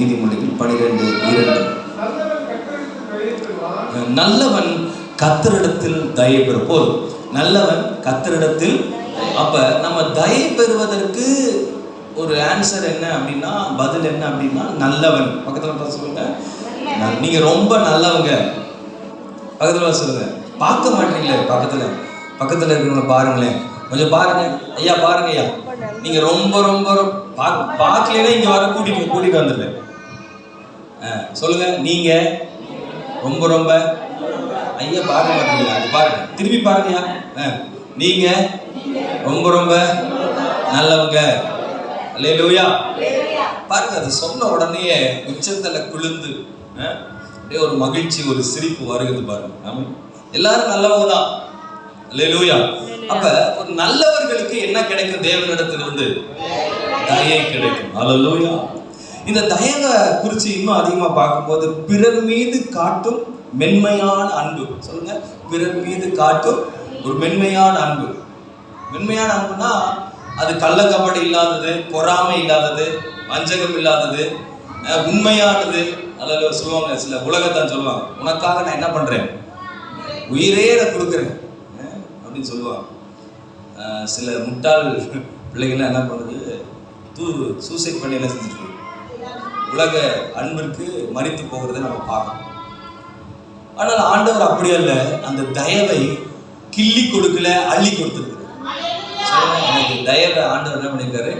நீதிமொழிகள் 12:2. நல்லவன் கர்த்தரிடத்தில் தயை பெறும். போதும், நல்லவன் கர்த்தரிடத்தில். அப்ப நம்ம தயை பெறுவதற்கு ஒரு ஆன்சர் என்ன அப்படின்னா, பதில் என்ன அப்படின்னா நல்லவன். பக்கத்துல சொல்லுங்க, நீங்க ரொம்ப நல்லவங்க. பக்கத்துல சொல்லுங்க. பார்க்க மாட்டீங்களே, பக்கத்துல இருக்கிறவங்க பாருங்களேன், கொஞ்சம் பாருங்க. ஐயா பாருங்க ஐயா, நீங்க ரொம்ப ரொம்ப பார்க்கலன்னா இங்க வர கூட்டிட்டு வந்துடுறேன். சொல்லுங்க, நீங்க ரொம்ப ரொம்ப. ஐயா பார்க்க மாட்டீங்களா? அது பாருங்க, திரும்பி பாருங்கய்யா. நீங்க ரொம்ப ரொம்ப நல்லவங்க. அல்லேலூயா. பாருங்க, அது சொன்ன உடனே உச்சத்துல குளிர்ந்து அப்படியே ஒரு மகிழ்ச்சி, ஒரு சிரிப்பு வருகிறது பாருங்க. எல்லாரும் நல்லவங்க தான். அல்லேலூயா. அப்ப ஒரு நல்லவர்களுக்கு என்ன கிடைக்கும்? தேவனிடத்திலிருந்து தயை கிடைக்கும். அல்லேலூயா. இந்த தயவை குறித்து இன்னும் அதிகமா பார்க்கும்போது, பிறர் மீது காட்டும் மென்மையான அன்பு. சொல்லுங்க, பிறர் மீது காட்டும் ஒரு மென்மையான அன்பு. மென்மையான அன்புனா அது கள்ளக்கபடி இல்லாதது, பொறாமை இல்லாதது, வஞ்சகம் இல்லாதது, உண்மையானது. அல்ல சொல்லுவாங்க, சில உலகத்தான் சொல்லுவாங்க, உனக்காக நான் என்ன பண்றேன், உயிரே நான் கொடுக்குறேன் அப்படின்னு சொல்லுவாங்க. சில முட்டாள் பிள்ளைகள்லாம் என்ன பண்ணுது, சூசைட் பண்ணி என்ன செஞ்சுட்டு உலக அன்பிற்கு மறித்து போகிறத நம்ம பார்க்கணும். ஆனால் ஆண்டவர் அப்படி அல்ல, அந்த தயவை கிள்ளி கொடுக்கல, அள்ளி கொடுத்துருக்காரு. எனக்கு தயவை ஆண்டவர் என்ன பண்ணியிருக்காரு,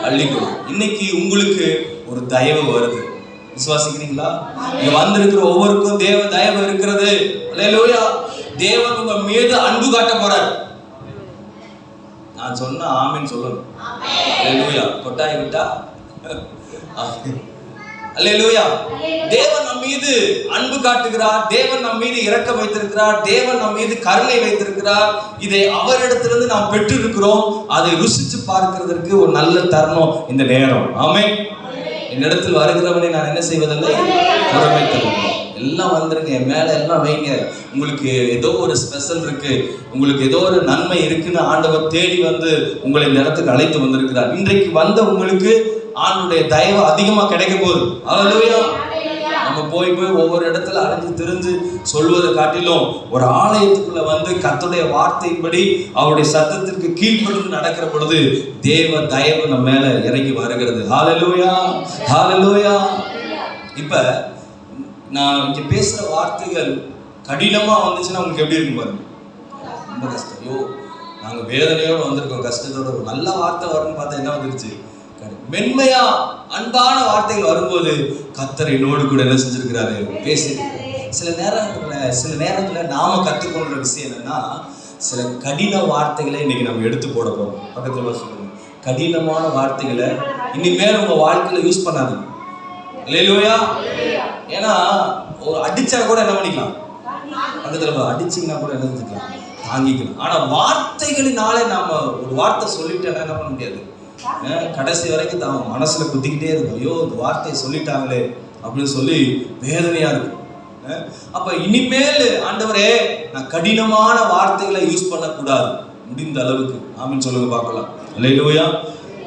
அள்ளி கொடுக்கு. இன்னைக்கு உங்களுக்கு ஒரு தயவு வருது, விசுவாசிக்கிறீங்களா? இங்க வந்திருக்கிற ஒவ்வொருக்கும் தேவ தயவு இருக்கிறது. அல்லேலூயா. தேவன் உங்க மீது அன்பு காட்ட போறார். நான் சொன்ன ஆமென் சொல்லணும். அல்லேலூயா. கொட்டாய் விட்டா அல்லேலூயா. தேவன் நம் மீது அன்பு காட்டுகிறார், தேவன் நம் மீது இரக்கம் வைத்திருக்கிறார், தேவன் நம் மீது கருணை வைத்திருக்கிறார். இதை அவரிடத்திலிருந்து நாம் பெற்றிருக்கிறோம். அதை ருசிச்சு பார்க்கிறதற்கு ஒரு நல்ல தருணம் இந்த நேரம். ஆமென். என்னிடத்தில் வருகிறவனை நான் என்ன செய்வதில்லை, புறமை தருவேன். எல்லாம் வந்துருங்க, என் மேல எல்லாம் வைங்க. உங்களுக்கு ஏதோ ஒரு ஸ்பெஷல் இருக்கு, உங்களுக்கு ஏதோ ஒரு நன்மை இருக்குன்னு ஆண்டவர் தேடி வந்து உங்களை இந்த இடத்துக்கு அழைத்து வந்திருக்கிறார். இன்றைக்கு வந்த உங்களுக்கு ஆண்டுடைய தயவு அதிகமா கிடைக்க போகுது. அல்லேலூயா. நம்ம போய் ஒவ்வொரு இடத்துல அலைஞ்சு திரிஞ்சு சொல்வதை காட்டிலும் ஒரு ஆலயத்துக்குள்ள வந்து கர்த்தருடைய வார்த்தையின்படி அவருடைய சத்தத்திற்கு கீழ்ப்படிந்து நடக்கிற பொழுது தேவ தயவு நம்ம மேல இறங்கி வருகிறது. ஹல்லேலூயா, ஹல்லேலூயா. இப்ப நான் இங்க பேசுற வார்த்தைகள் கடினமா வந்துச்சுன்னா உங்களுக்கு எப்படி இருக்கும் பாருங்க. ரொம்ப கஷ்டம். ஐயோ, நாங்க வேதனையோடு வந்திருக்கோம், கஷ்டத்தோட. ஒரு நல்ல வார்த்தை வரும்னு பார்த்தா என்ன வந்துருச்சு, மென்மையா அன்பான வார்த்தைகள் வரும்போது கர்த்தர் என்னோடு கூட என்ன செஞ்சிருக்கிறாரு, பேசி. சில நேரத்துல நாம கற்றுக்கொள்ற விஷயம் என்னன்னா, சில கடின வார்த்தைகளை இன்னைக்கு நம்ம எடுத்து போட போறோம். பக்கத்துல சொல்லுங்க, கடினமான வார்த்தைகளை இனிமேல் உங்க வாழ்க்கையில யூஸ் பண்ணாதீங்க. அல்லேலூயா. ஏன்னா ஒரு அடிச்சா கூட என்ன பண்ணிக்கலாம், பக்கத்துல அடிச்சிங்கன்னா கூட என்ன செஞ்சுக்கலாம், தாங்கிக்கலாம். ஆனா வார்த்தைகளினாலே நாம ஒரு வார்த்தை சொல்லிட்டேன்னா என்ன பண்ண முடியாது, கடைசி வரைக்கும் தான் மனசுல குத்திக்கிட்டே இருக்கும். ஐயோ, இந்த வார்த்தையை சொல்லிட்டாங்களே அப்படின்னு சொல்லி வேதனையா இருக்கும். அப்ப இனிமேல் ஆண்டவரே, நான் கடினமான வார்த்தைகளை யூஸ் பண்ணக்கூடாது, முடிந்த அளவுக்கு. ஆமென் சொல்லுங்க பார்க்கலாம். அல்லேலூயா.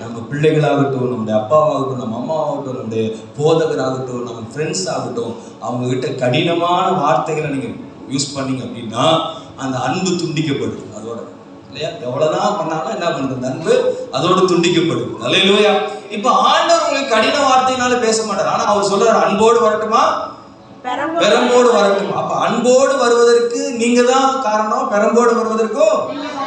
நம்ம பிள்ளைகளாகட்டும், நம்முடைய அப்பாவாகட்டும், நம்ம அம்மாவாகட்டும், நம்முடைய போதகராகட்டும், நம்ம ஃப்ரெண்ட்ஸ் ஆகட்டும், அவங்க கிட்ட கடினமான வார்த்தைகளை நீங்க யூஸ் பண்ணீங்க அப்படின்னா அந்த அன்பு துண்டிக்கப்படுது. அதோட இல்லையா, எவ்வளவுதான் பண்ணாலும் என்ன பண்ணுறது, அன்பு அதோடு துண்டிக்கப்படுது. அல்லேலூயா. இப்ப ஆண்டவர் உங்களுக்கு கடின வார்த்தையினால பேச மாட்டார். ஆனா அவர் சொல்றாரு, அன்போடு வரட்டுமா, பெரம்போடு வரட்டும். அப்ப அன்போடு வருவதற்கு நீங்க தான் காரணம், பெரம்போடு வருவதற்கும்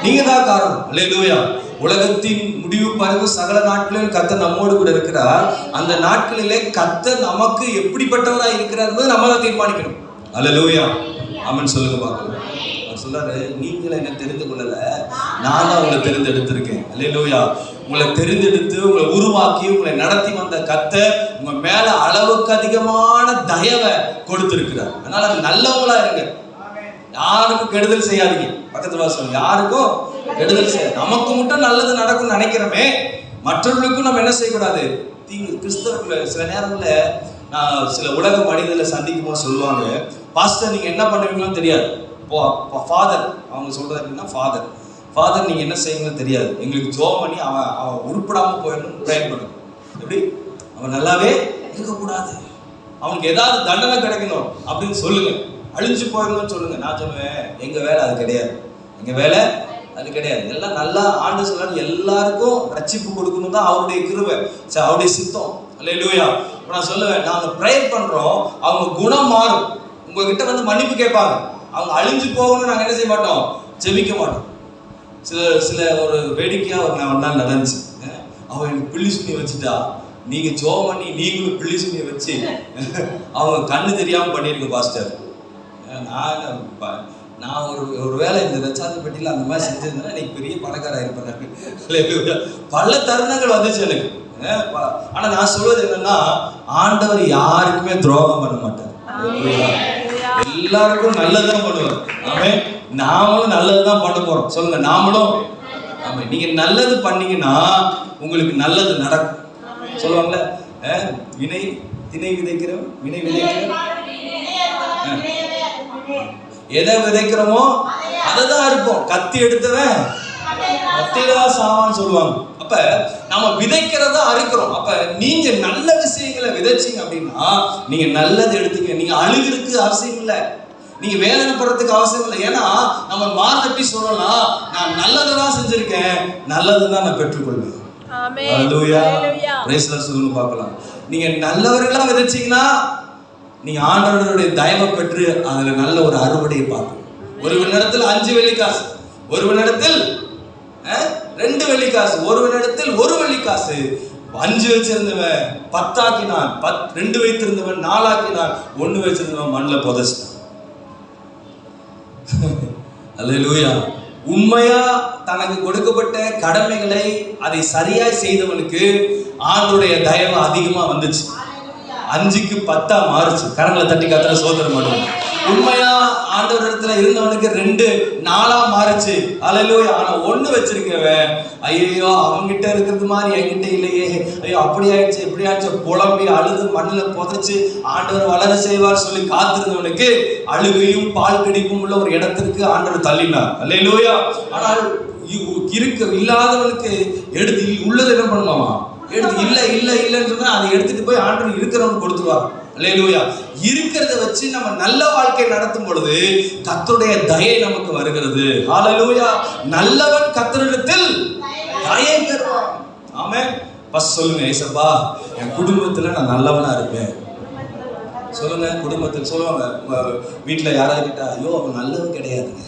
நீங்க தான் காரணம். அல்லேலூயா. உலகத்தின் முடிவு பருவ சகல நாட்களில் கர்த்தர் நம்மோடு கூட இருக்கிறார். அந்த நாட்களிலே கர்த்தர் நமக்கு எப்படிப்பட்டவராய் இருக்கிறார் என்பதை நம்ம தான் தீர்மானிக்கணும். அல்லேலூயா. ஆமென் சொல்லுங்க பார்க்கலாம். சொல்றாரு, நீங்களே என்ன தெரிந்து கொள்ளல, நான் தான் உங்களை தெரிந்தெடுத்திருக்கேன். அல்லேலூயா. உங்களை தெரிந்தெடுத்து உங்களை உருவாக்கி உங்களை நடத்தி வந்த கர்த்தர் உங்க மேல அளவுக்கு அதிகமான தயவை கொடுத்திருக்கிறார். அதனால நல்லவங்களா இருங்க, யாருக்கும் கெடுதல் செய்யாதீங்க. பக்கத்துல சொல்லுங்க, யாருக்கும் கெடுதல் செய்ய. நமக்கு மட்டும் நல்லது நடக்கும் நினைக்கிறோமே, மற்றவர்களுக்கும் நம்ம என்ன செய்யக்கூடாது, தீங்கு. கிறிஸ்தவர்களை சில நேரங்கள்ல நான் சில உலக மனிதர்களை சந்திக்கும் போது சொல்லுவாங்க, பாஸ்டர் நீங்க என்ன பண்ணுவீங்களோ தெரியாது. ஃபாதர் அவங்க சொல்றது அப்படின்னா, ஃபாதர் நீங்க என்ன செய்யுங்கன்னு தெரியாது, எங்களுக்கு ஜோம் பண்ணி அவன் உருப்படாம போயிடணும் ப்ரே பண்ணும். எப்படி அவன் நல்லாவே இருக்கக்கூடாது. அவனுக்கு ஏதாவது தண்டனை கிடைக்கணும் அப்படின்னு சொல்லுங்க, அழிஞ்சு போயிடணும்னு சொல்லுங்க. நான் சொல்லுவேன், எங்க வேலை அது கிடையாது, எங்க வேலை அது கிடையாது. எல்லாம் நல்லா ஆண்டு சொல்ல எல்லாருக்கும் ரட்சிப்பு கொடுக்கணும் தான் அவருடைய கிருபை, அவருடைய சித்தம். அல்லேலூயா. நான் சொல்லுவேன், நாங்க ப்ரேயர் பண்றோம், அவங்க குணம் மாறும், உங்ககிட்ட வந்து மன்னிப்பு கேட்பாங்க, அவங்க அழிஞ்சு போகணும்னு நாங்க என்ன செய்ய மாட்டோம், ஜெபிக்க மாட்டோம். சில ஒரு வேடிக்கையா ஒரு நாள் நடந்துச்சு. அவன் எனக்கு பிள்ளி சுண்ணி வச்சுட்டா, நீங்க ஜோம் பண்ணி நீங்களும் பிள்ளி சுண்ணியை வச்சு அவங்க கண்ணு தெரியாம பண்ணிருக்க பாஸ்டர். நான் ஒரு வேலை இந்த ரச்சாத்து பெட்டியில் அந்த மாதிரி செஞ்சிருந்தேன்னா இன்னைக்கு பெரிய பணக்காரா இருப்பேன். பல தருணங்கள் வந்துச்சு எனக்கு. ஆனா நான் சொல்வது என்னன்னா, ஆண்டவர் யாருக்குமே துரோகம் பண்ண மாட்டார், எல்லாருக்கும் நல்லதுதான் பண்ணுவார். ஆமென். நாமளும் நல்லதுதான் பண்ண போறோம். சொல்லுங்க, நாமளும். ஆமென். நீங்க நல்லது பண்ணீங்கன்னா உங்களுக்கு நல்லது நடக்கும். சொல்லுவாங்கல்ல, வினை திணை விதைக்கிறோம், வினை விதைக்கிறோம், எதை விதைக்கிறோமோ அதைதான் இருப்போம். கத்தி எடுத்தவன் கத்தியில்தான் சாவான்னு சொல்லுவாங்க. அப்ப நம்ம விதைக்கிறதா அறுக்கிறோம். அப்ப நீங்க நல்ல விஷயங்களை விதைச்சிங்க அப்படின்னா நீங்க நல்லது எடுத்துக்க. நீங்க அழுகிறதுக்கு அவசியம் இல்லை, நீங்க வேதனைப்படுறதுக்கு அவசியம் இல்லை. ஏன்னா நம்ம மார்த்தட்டி சொல்லலாம், நான் நல்லதுதான் செஞ்சிருக்கேன், நல்லதுதான் நான் பெற்றுக்கொள்வேன். ஹல்லேலூயா. Praise the Lord. பார்க்கலாம், நீங்க நல்லவர்களா விதைச்சீங்கன்னா நீங்க ஆண்டவருடைய தயவை பெற்று அதுல நல்ல ஒரு அறுவடையை பார்க்கணும். ஒருவனிடத்தில் 5 வெள்ளிக்காசு, ஒருவனிடத்தில் 2 வெள்ளிக்காசு, ஒருவனிடத்தில் 1 வெள்ளிக்காசு. 5 வச்சிருந்தவன் 10 ஆக்கினான், 2 வைத்திருந்தவன் 4 ஆக்கினான், 1 வச்சிருந்தவன் மண்ணில் புதைச்சிட்டான். அல்லேலூயா. உண்மையா தனக்கு கொடுக்கப்பட்ட கடமைகளை அதை சரியாய் செய்தவனுக்கு ஆண்டவருடைய தயவு அதிகமா வந்துச்சு. 5க்கு 10 மாறுச்சு. கரங்களை தட்டி கத்தல சோதனை பண்ணுவோம். உண்மையா ஆண்டவர் இடத்துல இருந்தவனுக்கு 2 4 மாறுச்சு. அல்லேலூயா. ஆனா 1 வச்சிருக்கவன், ஐயோ அவன்கிட்ட இருக்கிறது மாதிரி என்கிட்ட இல்லையே, ஐயோ அப்படி ஆயிடுச்சு இப்படி ஆயிடுச்சு, புலம்பி அழுது மண்ணில் புதைச்சு ஆண்டவர் வளர செய்வார் சொல்லி காத்திருந்தவனுக்கு அழுகையும் பால் கடிப்பும் உள்ள ஒரு இடத்திற்கு ஆண்டவர் தள்ளினார். அல்லேலூயா. ஆனால் இல்லாதவனுக்கு எடுத்து உள்ளது என்ன பண்ணுவாமா, எடுத்து இல்லைன்னு சொன்னா அதை எடுத்துட்டு போய் ஆண்டவர் இருக்கிறவனுக்கு கொடுத்துருவார். அல்லேலூயா. இருக்கிறத வச்சு நம்ம நல்ல வாழ்க்கை நடத்தும் பொழுது கர்த்தருடைய தயை நமக்கு வருகிறது. ஹல்லேலூயா. நல்லவன் கர்த்தரிடத்தில் தயை பெறுவான். ஆமென். பஸ் சொல்லுங்க, ஏசப்பா என் குடும்பத்துல நான் நல்லவனா இருப்பேன். சொல்லுங்க, குடும்பத்தில் சொல்லுவாங்க. வீட்டுல யாராவது கிட்ட, ஐயோ அவன் நல்லவன் கிடையாதுங்க,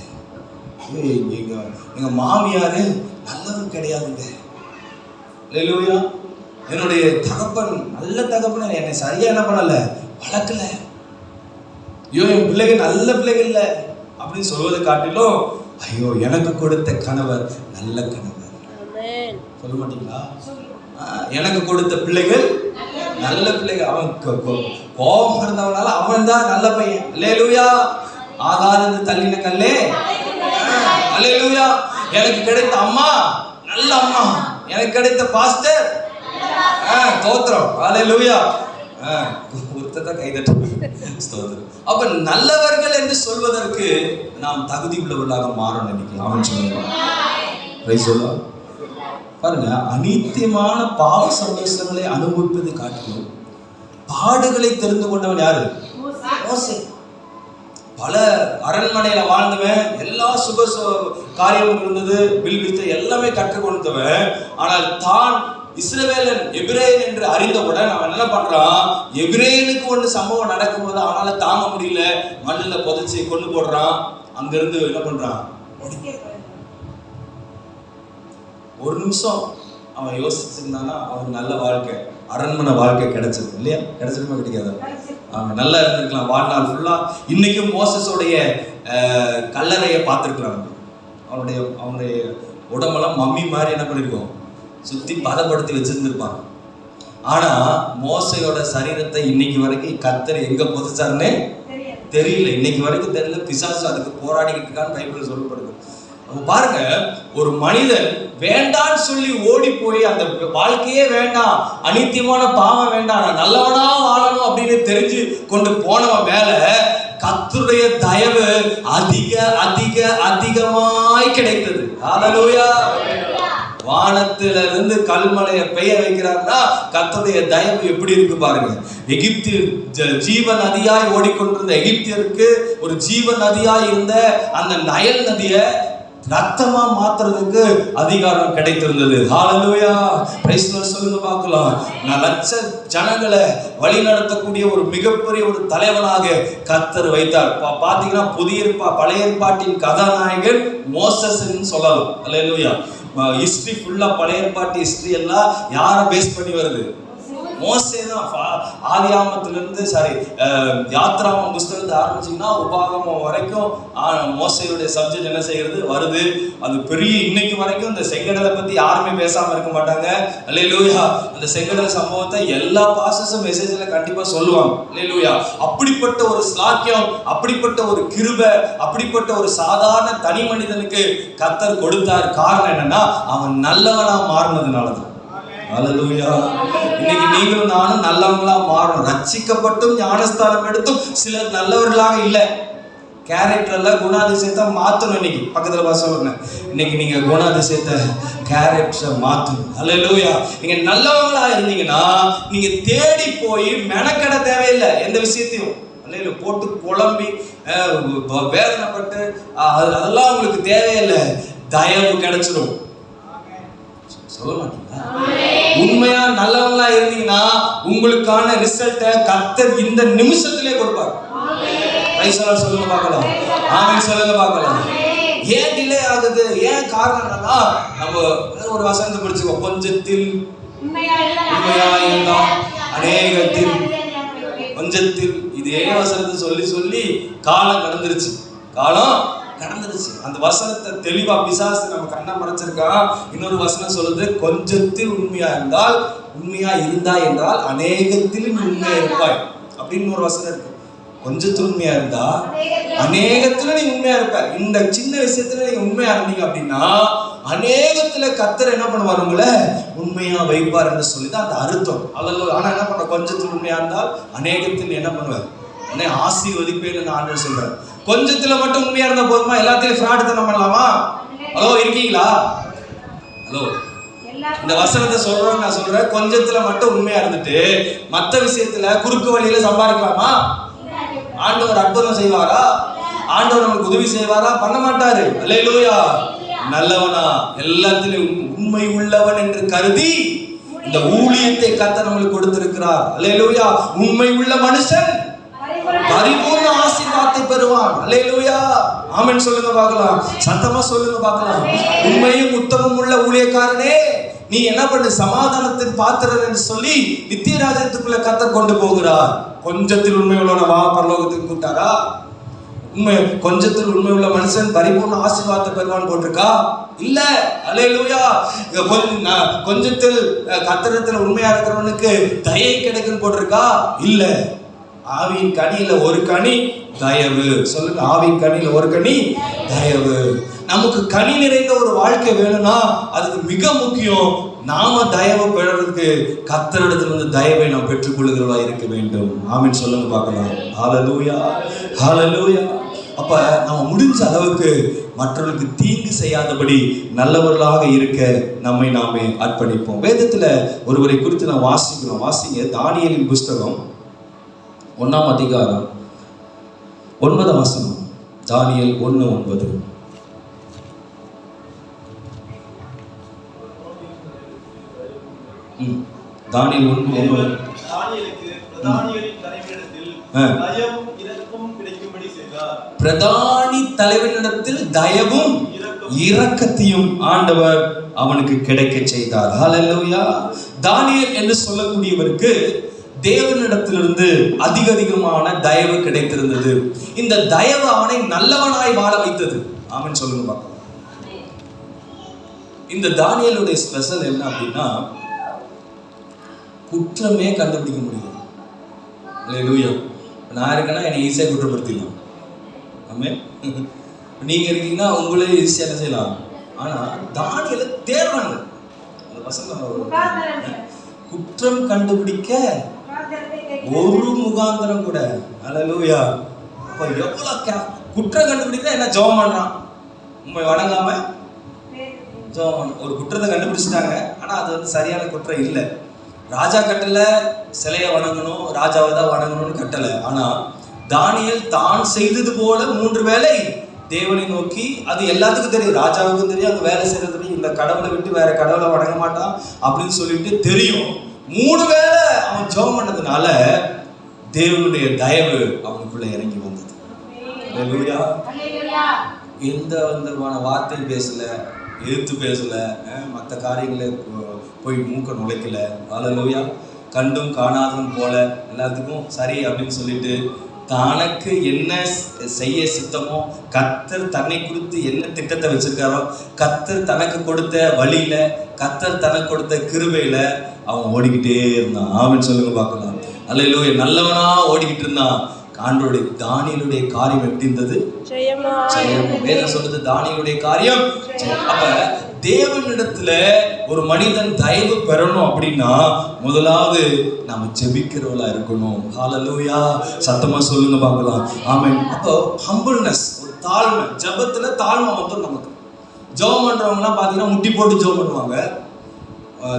எங்க மாமியாரு நல்லவன் கிடையாதுங்க. அல்லேலூயா. என்னுடைய தகப்பன் நல்ல தகப்பன், என்னை சரியா என்ன பண்ணல, வளர்க்கல. ஐயோ என் பிள்ளைகள் நல்ல பிள்ளைகள் இல்லை அப்படின்னு சொல்வதை காட்டிலும், ஐயோ எனக்கு கொடுத்த கணவர் நல்ல கணவர். சொல்ல மாட்டீங்களா? எனக்கு கொடுத்த பிள்ளைகள் நல்ல பிள்ளைகள். அவன் கோபம் இருந்தவனால அவன் தான் நல்ல பையன். அல்லேலூயா. ஆகாது தள்ளின கல்லே. அல்லேலூயா. எனக்கு கிடைத்த அம்மா நல்ல அம்மா, எனக்கு கிடைத்த பாஸ்டர் தோத்திரம். அல்லேலூயா. ஒருத்தர் கைதட்டு ஸ்தோத்திரம். அப்ப நல்லவர்கள் என்று சொல்வதற்கு நாம் தகுதி உள்ளவர்களாக மாறணும் நினைக்கலாம். அவன் சொல்லுவாங்க பாருங்க, அநித்தியமான பாவ சந்தோஷங்களை அனுபவிப்பது காட்டிலும் பாடுகளை தெரிந்து கொண்டவன் யாரு? மோசே. பல அரண்மனையில வாழ்ந்தவன், எல்லா சுக காரியமும் இருந்தது, வில்வித்தை எல்லாமே கற்றுக் கொடுத்தவன். ஆனால் தான் இஸ்ரவேலன் எபிரேயன் என்று அறிந்தவுடன் அவன் என்ன பண்றான், எபிரேயனுக்கு ஒன்று சம்பவம் நடக்கும்போது அவனால தாங்க முடியல, மண்ணில் புதைச்சி கொண்டு போடுறான். அங்கிருந்து என்ன பண்றான், ஒரு நிமிஷம் அவன் யோசிச்சிருந்தானா அவன் நல்ல வாழ்க்கை, அரண்மனை வாழ்க்கை கிடைச்சது இல்லையா? கிடைச்சிருமா? கிடைக்காது. அவன் நல்லா இருந்திருக்கலாம் வாழ்நாள் ஃபுல்லா. இன்னைக்கும் மோசஸோடைய கல்லறையை பார்த்துருக்கலாம். அவனுடைய உடம்பெல்லாம் மம்மி மாதிரி என்ன பண்ணிருக்கோம், சுத்தி பதப்படுத்தி வச்சிருந்திருப்பான். ஆனா மோசையோட சரீரத்தை இன்னைக்கு வரைக்கும் கர்த்தர் எங்க புதைச்சாருன்னே தெரியல. இன்னைக்கு வரைக்கும் தெரியல. பிசாசு அதுக்கு போராடிக்கிட்டு இருக்கான்னு பைபிள்ல சொல்லப்படுது. பாருங்க, ஒரு மனிதன் வேண்டான்னு சொல்லி ஓடி போய் அந்த வாழ்க்கையே வேண்டாம், அநித்தியமான பாவம் வேண்டாம், நான் நல்லவனா வாழணும் அப்படின்னு தெரிஞ்சு கொண்டு போனவன் மேல கர்த்தருடைய தயவு அதிகமாய் கிடைத்தது. ஹல்லேலூயா. வானத்திலிருந்து கல்மலையை பெய்ய வைக்கிறார்னா கர்த்தருடைய தயவு எப்படி இருக்கு பாருங்க. எகிப்து ஜீவ நதியாய் ஓடிக்கொண்டிருந்த எகிப்தியருக்கு ஒரு ஜீவ நதியாய் இருந்த அந்த நயல் நதியை ரத்தமா மாத்துறதுக்கு அதிகாரம் கிடைத்திருந்தது. ஹல்லேலூயா, பிரைஸ் தி லார்ட் சொல்லுங்க பார்க்கலாம். நான் லட்ச ஜனங்களை வழி நடத்தக்கூடிய ஒரு மிகப்பெரிய ஒரு தலைவனாக கர்த்தர் வைத்தார். பாத்தீங்கன்னா பழைய ஏற்பாட்டின் கதாநாயகன் மோசஸ்ன்னு சொல்லலாம். ஹல்லேலூயா. ஹிஸ்டரி ஃபுல்லா பழைய ஏற்பாட்டு ஹிஸ்டரி எல்லாம் யாரை பேஸ் பண்ணி வருது? மோசே தான். ஆதியாமத்திலிருந்து யாத்ராமம் புஸ்தகத்தை ஆரம்பிச்சிங்கன்னா உபாகமம் வரைக்கும் மோசையுடைய சப்ஜெக்ட் என்ன செய்யறது வருது. அது பெரிய இன்னைக்கு வரைக்கும் இந்த செங்கடலை பத்தி யாருமே பேசாம இருக்க மாட்டாங்க. அல்லேலூயா. அந்த செங்கடல் சம்பவத்தை எல்லா பாஸ்டர்ஸும் மெசேஜ்ல கண்டிப்பா சொல்லுவாங்க. அல்லேலூயா. அப்படிப்பட்ட ஒரு ஸ்லாக்கியம், அப்படிப்பட்ட ஒரு கிருபை, அப்படிப்பட்ட ஒரு சாதாரண தனி மனிதனுக்கு கர்த்தர் கொடுத்தார். காரணம் என்னன்னா அவன் நல்லவனா மாறினதுனாலதான். ஹல்லேலூயா. இன்னைக்கு நீங்களும் நானும் நல்லவங்களா மாறணும். ரட்சிக்கப்பட்டும் ஞானஸ்தானம் எடுத்தும் சிலர் நல்லவர்களாக இல்லை. கேரக்டர்ல குணாதிசயத்தை மாத்தணும். இன்னைக்கு பக்கத்துல பாச இன்னைக்கு நீங்க குணாதிசயத்தை கேரக்டரை மாத்தணும். ஹல்லேலூயா. நீங்க நல்லவங்களா இருந்தீங்கன்னா நீங்க தேடி போய் மெனக்கெட தேவையில்லை. எந்த விஷயத்தையும் அல்ல போட்டு குழம்பி வேதனைப்பட்டு அதெல்லாம் உங்களுக்கு தேவையில்லை. தயவு கிடைச்சிடும். சொல்ல மாட்டீங்களா? உண்மையா நல்லவங்களா இருந்தீங்கன்னா உங்களுக்கான ரிசல்ட்டை கர்த்தர் இந்த நிமிஷத்திலே கொடுப்பார். சொல்லுங்க பார்க்கலாம். ஆமென் சொல்லுங்க பார்க்கலாம். ஏன் டிலே ஆகுது? ஏன் காரணம் என்னன்னா நம்ம ஒரு வசனத்தை படிச்சுக்கோ. கொஞ்சத்தில் உண்மையா இருந்தால் அநேகத்தில் கொஞ்சத்தில். இதே வசனத்தை சொல்லி சொல்லி காலம் கடந்துருச்சு. அந்த வசனத்தை தெளிவா பிசாசு நம்ம கண்ணை மறைச்சிருக்கான். இன்னொரு வசனம் சொல்லுது, கொஞ்சத்தில் உண்மையா இருந்தா என்றால் அநேகத்தில் உண்மையா இருப்பாய் அப்படின்னு ஒரு வசனம் இருக்கு. கொஞ்சத்தில் உண்மையா இருந்தா அநேகத்துல நீ உண்மையா இருப்ப. இந்த சின்ன விஷயத்துல நீங்க உண்மையா இருந்தீங்க அப்படின்னா அநேகத்துல கர்த்தர் என்ன பண்ணுவார்? உங்களை உண்மையா வைப்பார்ன்னு சொல்லிதான் அந்த அர்த்தம். அதில் ஆனா என்ன பண்ண, கொஞ்சத்தில் உண்மையா இருந்தால் அநேகத்தில் என்ன பண்ணுவார்? உன்னை ஆசீர்வதிப்பேன்னு ஆண்டவர் சொல்றார். கொஞ்சத்துல மட்டும் உண்மையா இருந்தா போதுமா? எல்லாத்தையும் ஃப்ராட் தனம் பண்ணலாமா? ஹலோ, இருக்கீங்களா? ஹலோ, இந்த வசனத்தை சொல்றோம். நான் சொல்றேன், கொஞ்சத்துல மட்டும் உண்மையா இருந்துட்டு மற்ற விஷயத்துல குறுக்கு வழியில சம்பாதிக்கலாமா? ஆண்டவர் அற்புதம் செய்வாரா? ஆண்டவர் நமக்கு உதவி செய்வாரா? பண்ண மாட்டாரு. அல்லேலூயா. நல்லவனா எல்லாத்திலும் உண்மை உள்ளவன் என்று கருதி இந்த ஊழியத்தை கர்த்தர் நம்மளுக்கு கொடுத்திருக்கிறார். அல்லேலூயா. உண்மை உள்ள மனுஷன் பரிபூர்ண ஆசீர்வாதத்தை பெறுவான். அல்லேலூயா. ஆமென் சொல்லுங்க பார்க்கலாம். சத்தமா சொல்லுங்க பார்க்கலாம். உண்மையும் உத்தமம் உள்ள ஊழியக்காரனே, நீ என்ன பண்ணு? சமாதானத்தின் பாத்திரன் என்று சொல்லி நித்திய ராஜ்யத்துக்குள்ள கர்த்தர் கொண்டு போகிறார். கொஞ்சத்தில் உண்மை உள்ளவன வா பரலோகத்துக்கு கூப்பிட்டாரா? கொஞ்சத்தில் உண்மை உள்ள மனுஷன் பரிபூர்ண ஆசீர்வாதத்தை பெறுவான் போட்டிருக்கா? இல்ல. அல்லேலூயா. கொஞ்சத்தில் கர்த்தரிடத்தில் உண்மையா இருக்கிறவனுக்கு தயை கிடைக்கும் போட்டிருக்கா? இல்ல. ஆவியின் கனியில ஒரு கனி தயவு. சொல்லுங்க, ஆவியின் கனியில ஒரு கனி தயவு. நமக்கு கனி நிறைந்த ஒரு வாழ்க்கை வேணும்னா அதுக்கு மிக முக்கியம் நாம தயவு பெறறதுக்கு கர்த்தரிடத்திலிருந்து தயவை நாம் பெற்றுக்கொள்ளுகிறவா இருக்க வேண்டும். ஆமென் சொல்லுங்க பார்க்கலாம். ஹல்லேலூயா, ஹல்லேலூயா. அப்ப நம்ம முடிஞ்ச அளவுக்கு மற்றவர்களுக்கு தீங்கு செய்யாதபடி நல்லவர்களாக இருக்க நம்மை நாமே அர்ப்பணிப்போம். வேதத்துல ஒருவரை குறித்து நாம் வாசிக்கிறோம். வாசிங்க, தானியேலின் புஸ்தகம் 1ஆம் அதிகாரம் 9ஆம் வசனம். தானியேல் 1:9. தானியேல் 1:9. பிரதானி தலைவனிடத்தில் தயவும் இரக்கத்தையும் ஆண்டவர் அவனுக்கு கிடைக்க செய்தார். ஹல்லேலூயா. தானியேல் என்று சொல்லக்கூடியவருக்கு தேவனிடத்திலிருந்து அதிகமான தயவு கிடைத்திருந்தது. இந்த தயவு அவனை நல்லவனாய் வாழ வைத்தது. ஆமென் சொல்லுங்க பார்க்கலாம். இந்த தானியேலுடைய ஸ்பெஷல் என்ன அப்படின்னா, குற்றமே கண்டுபிடிக்க முடியும். அல்லேலூயா. நான் இருக்கேன்னா என்னை ஈஸியாக குற்றப்படுத்திடலாம். ஆமென். நீங்க இருக்கீங்கன்னா உங்களே ஈஸியாக என்ன செய்யலாம். ஆனா தானியேலை தேடுறாங்க. அந்த பசங்க குற்றம் கண்டுபிடிக்க ஒரு முகாந்திரம் கூட. அல்லேலூயா. அப்ப எவ்வளவு குற்றம் கண்டுபிடிக்க என்ன ஜெபம் பண்றான்? உண்மை வணங்காம ஒரு குற்றத்தை கண்டுபிடிச்சிட்டாங்க. ஆனா அது வந்து சரியான குற்றம் இல்லை. ராஜா கட்டளை சிலையை வணங்கணும், ராஜாவை தான் வணங்கணும்னு கட்டளை. ஆனா தானியேல் தான் செய்தது போல 3 வேளை தேவனை நோக்கி, அது எல்லாத்துக்கும் தெரியும், ராஜாவுக்கும் தெரியும், அங்க வேலை செய்யறது இந்த கடவுளை விட்டு வேற கடவுளை வணங்க மாட்டான் அப்படின்னு சொல்லிட்டு தெரியும். 3 வேளை அவன் ஜெபம் பண்ணதுனால தேவனுடைய தயவு அவனுக்குள்ள இறங்கி வந்தது. அல்லேலூயா. எந்த விதமான வார்த்தை பேசல, எழுத்து பேசல, மற்ற காரியங்களை போய் மூக்க நுழைக்கல. அல்லேலூயா. கண்டும் காணாதும் போல எல்லாத்துக்கும் சரி அப்படின்னு சொல்லிட்டு தனக்கு என்ன செய்ய சித்தமோ, கர்த்தர் தன்னை குறித்து என்ன திட்டத்தை வச்சிருக்காரோ, கர்த்தர் தனக்கு கொடுத்த வழியில, கர்த்தர் தனக்கு கொடுத்த கிருபையில அவன் ஓடிக்கிட்டே இருந்தான். ஆமென் சொல்லுங்க பார்க்கலாம். அல்லேலூயா. நல்லவனா ஓடிக்கிட்டு இருந்தான். ஆண்டவருடைய தானியேலுடைய காரியம் எப்படி இருந்தது? வேதம் சொல்றது தானியேலுடைய காரியம். அப்ப தேவனிடத்துல ஒரு மனிதன் தயவு பெறணும் அப்படின்னா முதலாவது நாம ஜெபிக்கிறவளா இருக்கணும். ஹல்லேலூயா. சத்தமா சொல்லுங்க பார்க்கலாம். ஆமென். அப்போ ஹம்பிள்னஸ், ஒரு தாழ்மை, ஜெபத்துல தாழ்மை வந்து நமக்கு. ஜெபம் பண்றவங்கலாம் பாத்தீங்கன்னா முட்டி போட்டு ஜெபம் பண்ணுவாங்க.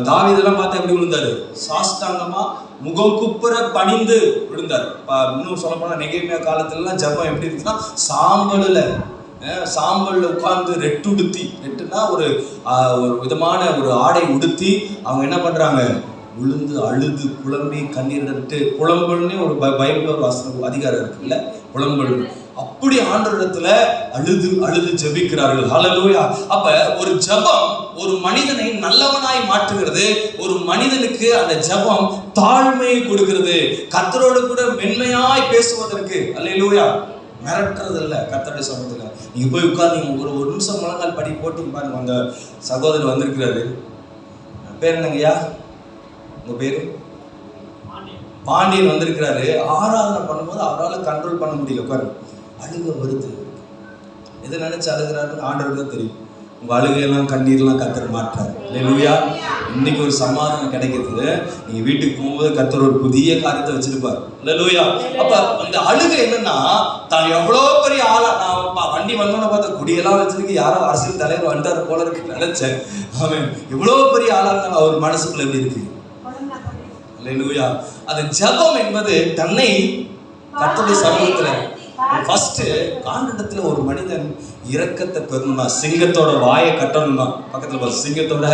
தாவீதெல்லாம் பார்த்தா எப்படி விழுந்தாரு? சாஷ்டாங்கமா முகம் குப்புற பணிந்து விழுந்தார். இன்னும் சொல்ல போனா நெகேமியா காலத்துலலாம் ஜெபம் எப்படி இருக்குன்னா சாம்பல்ல உட்கார்ந்து ரெட்டுனா ஒரு விதமான ஒரு ஆடை உடுத்தி அவங்க என்ன பண்றாங்க? விழுந்து அழுது புலம்பி கண்ணீர் விட்டு, புலம்பல்னே ஒரு பைபிள் ஒரு அதிகாரம் இருக்குல்ல, புலம்பல். அப்படி ஆண்டவரிடத்துல அழுது ஜெபிக்கிறார்கள். ஹல்லேலூயா. அப்ப ஒரு ஜெபம் ஒரு மனிதனை நல்லவனாய் மாற்றுகிறது. ஒரு மனிதனுக்கு அந்த ஜெபம் தாழ்மையை கொடுக்கிறது. கர்த்தரோடு கூட மென்மையாய் பேசுவதற்கு. ஹல்லேலூயா. மிரட்டுறது இல்லை. கர்த்தருடைய சமூகத்துல நீங்க போய் உட்கார்ந்து ஒரு நிமிஷம் முழங்கால் படி போட்டு பாருங்க. அந்த சகோதரர் வந்திருக்கிறாரு. பேர் என்னங்கய்யா? உங்க பேரு? பாண்டியன் வந்திருக்கிறாரு. ஆராதனை பண்ணும்போது அவரால் கண்ட்ரோல் பண்ண முடியல. உட்காரு, அழுக வருது. எதை நினைச்சு அழுகிறாருன்னு ஆண்டவருக்கு தான் தெரியும். உங்க அழுகையெல்லாம் கண்ணீர்லாம் கர்த்தர் மாற்றாரு. அல்லேலூயா. இன்னைக்கு ஒரு சமாதானம் கிடைக்குது. நீங்க வீட்டுக்கு போகும்போது கர்த்தர் ஒரு புதிய காரியத்தை வச்சிருப்பாரு. அல்லேலூயா. அப்ப அந்த அழுகை என்னன்னா, தான் எவ்வளவு பெரிய ஆளா, நான் வண்டி வந்தோன்னு பார்த்தா குடியெல்லாம் வச்சிருக்கு, யாரோ அரசியல் தலைவர் வந்தாரு போல இருக்கு நினைச்சேன். அவன் எவ்வளவு பெரிய ஆளா இருந்தாலும் அவர் மனசுக்குள்ள எப்படி இருக்கு? அல்லேலூயா. அது ஜெபம் என்பது தன்னை கர்த்தருடைய சமூகத்துல ஃபர்ஸ்ட் ஆண்டவரிடத்துல ஒரு மனிதன் இரக்கத்தை பெறணும்னா சிங்கத்தோட வாயை கட்டணும்னா, பக்கத்துல சிங்கத்தோட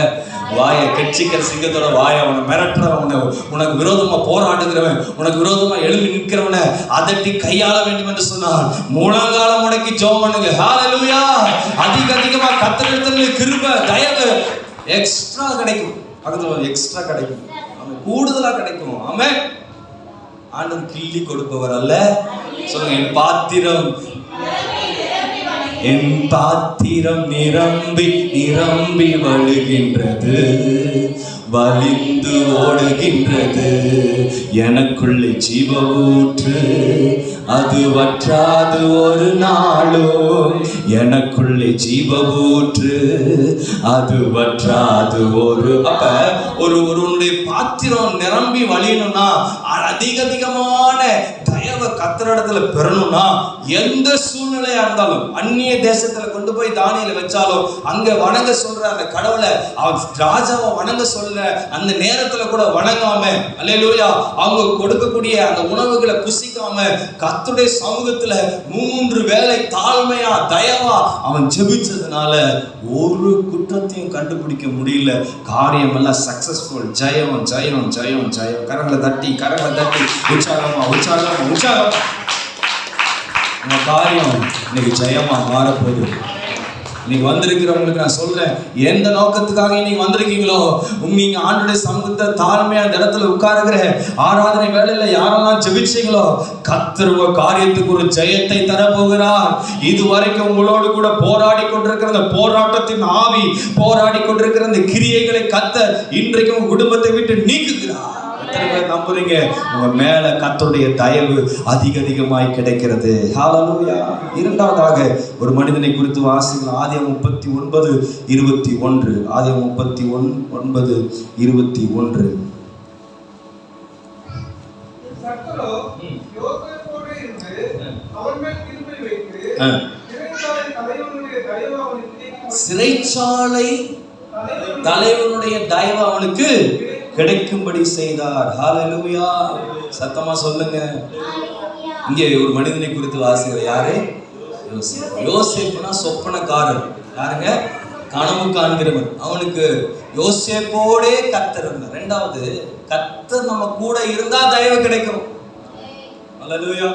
வாயை கெச்சிக்கிற சிங்கத்தோட வாயை, அவனை மிரட்டுறவனை, உனக்கு விரோதமா போராடுகிறவன், உனக்கு விரோதமா எழுப்பி நிற்கிறவனை அதட்டி கையாள வேண்டும் என்று சொன்னான். முழங்காலம் முடக்கி ஜெபம் பண்ணுங்க. ஹல்லேலூயா. அதிகமா கர்த்தரிடத்துல கிருபை தயவு எக்ஸ்ட்ரா கிடைக்கும். பக்கத்துல எக்ஸ்ட்ரா கிடைக்கும், கூடுதலா கிடைக்கும். ஆமென். ஆண்டவர் கிள்ளி கொடுப்பவர் அல்ல. சொல்லுங்க, என் பாத்திரம் நிரம்பி வழுகின்றது, வலிந்து ஓடுகின்றது. எனக்குள்ளே ஜீவ ஊற்று, அது வற்றாது ஒரு நாளும். எனக்குள்ளே ஜீவ ஊற்று, அது வற்றாது ஒரு. அப்ப ஒருவனுடைய பாத்திரம் நிரம்பி வழியணும்னா, அதிகமான தயவை கர்த்தரிடத்துல பெறணும்னா, எந்த சூழ்நிலையா இருந்தாலும், அந்நிய தேசத்துல கொண்டு போய் தானியேலை வச்சாலும், அங்க வணங்க சொல்ற அந்த கடவுளை, அவன் ராஜாவை வணங்க சொல்ல அந்த நேரத்துல கூட வணங்காம, அல்லேலூயா, அவங்க கொடுக்கக்கூடிய அந்த உணவுகளை புசிக்காம கர்த்தருடைய சமூகத்துல 3 வேளை தாழ்மையா தயவா அவன் ஜெபிச்சதுனால ஒரு குற்றத்தையும் கண்டுபிடிக்க முடியல. காரியம் எல்லாம் சக்சஸ்ஃபுல். ஜெயம் ஜெயம் ஜெயம் ஜெயம். கரங்களை தட்டி உற்சாகமா உங்க காரியம் இன்னைக்கு ஜெயமா மாறப்போகுது. இன்னைக்கு வந்திருக்கிறவங்களுக்கு நான் சொல்றேன், எந்த நோக்கத்துக்காக நீங்க வந்திருக்கீங்களோ, நீங்க ஆண்டவருடைய சமூகத்தை தாழ்மையா அந்த இடத்துல உட்காருகிற ஆராதனை வேளையில யாரெல்லாம் ஜெபிச்சீங்களோ, கர்த்தர் உங்க காரியத்துக்கு ஒரு ஜெயத்தை தர போகிறார். இதுவரைக்கும் உங்களோடு கூட போராடி கொண்டிருக்கிற அந்த போராட்டத்தின் ஆவி, போராடி கொண்டிருக்கிற அந்த கிரியைகளை கர்த்தர் இன்றைக்கு உங்க குடும்பத்தை விட்டு நீக்குகிறார். நம்புறீங்க? உங்க மேல கர்த்தருடைய தயவு அதிகமாய் கிடைக்கிறது. ஹல்லேலூயா. இரண்டாவதாக ஒரு மனிதனை குறித்து வாசிக்கலாம். ஆதியாகமம் 39:21. ஆதியாகமம் 39:21. சிறைச்சாலை தலைவனுடைய தயவு அவனுக்கு கிடைக்கும்படி செய்தார். ஹல்லேலூயா, சத்தமா சொல்லுங்க. இங்கே ஒரு மனிதனை குறித்து வாசிக்கிற யாரு? யோசேப்பு. யோசேப்புனா சொப்பனக்காரன். யாருங்க? கனவு காண்கிறவன். அவனுக்கு யோசேப்போடே கர்த்தர் இருந்தார். ரெண்டாவது, கர்த்தர் நம்ம கூட இருந்தா தயவு கிடைக்கும். ஹல்லேலூயா.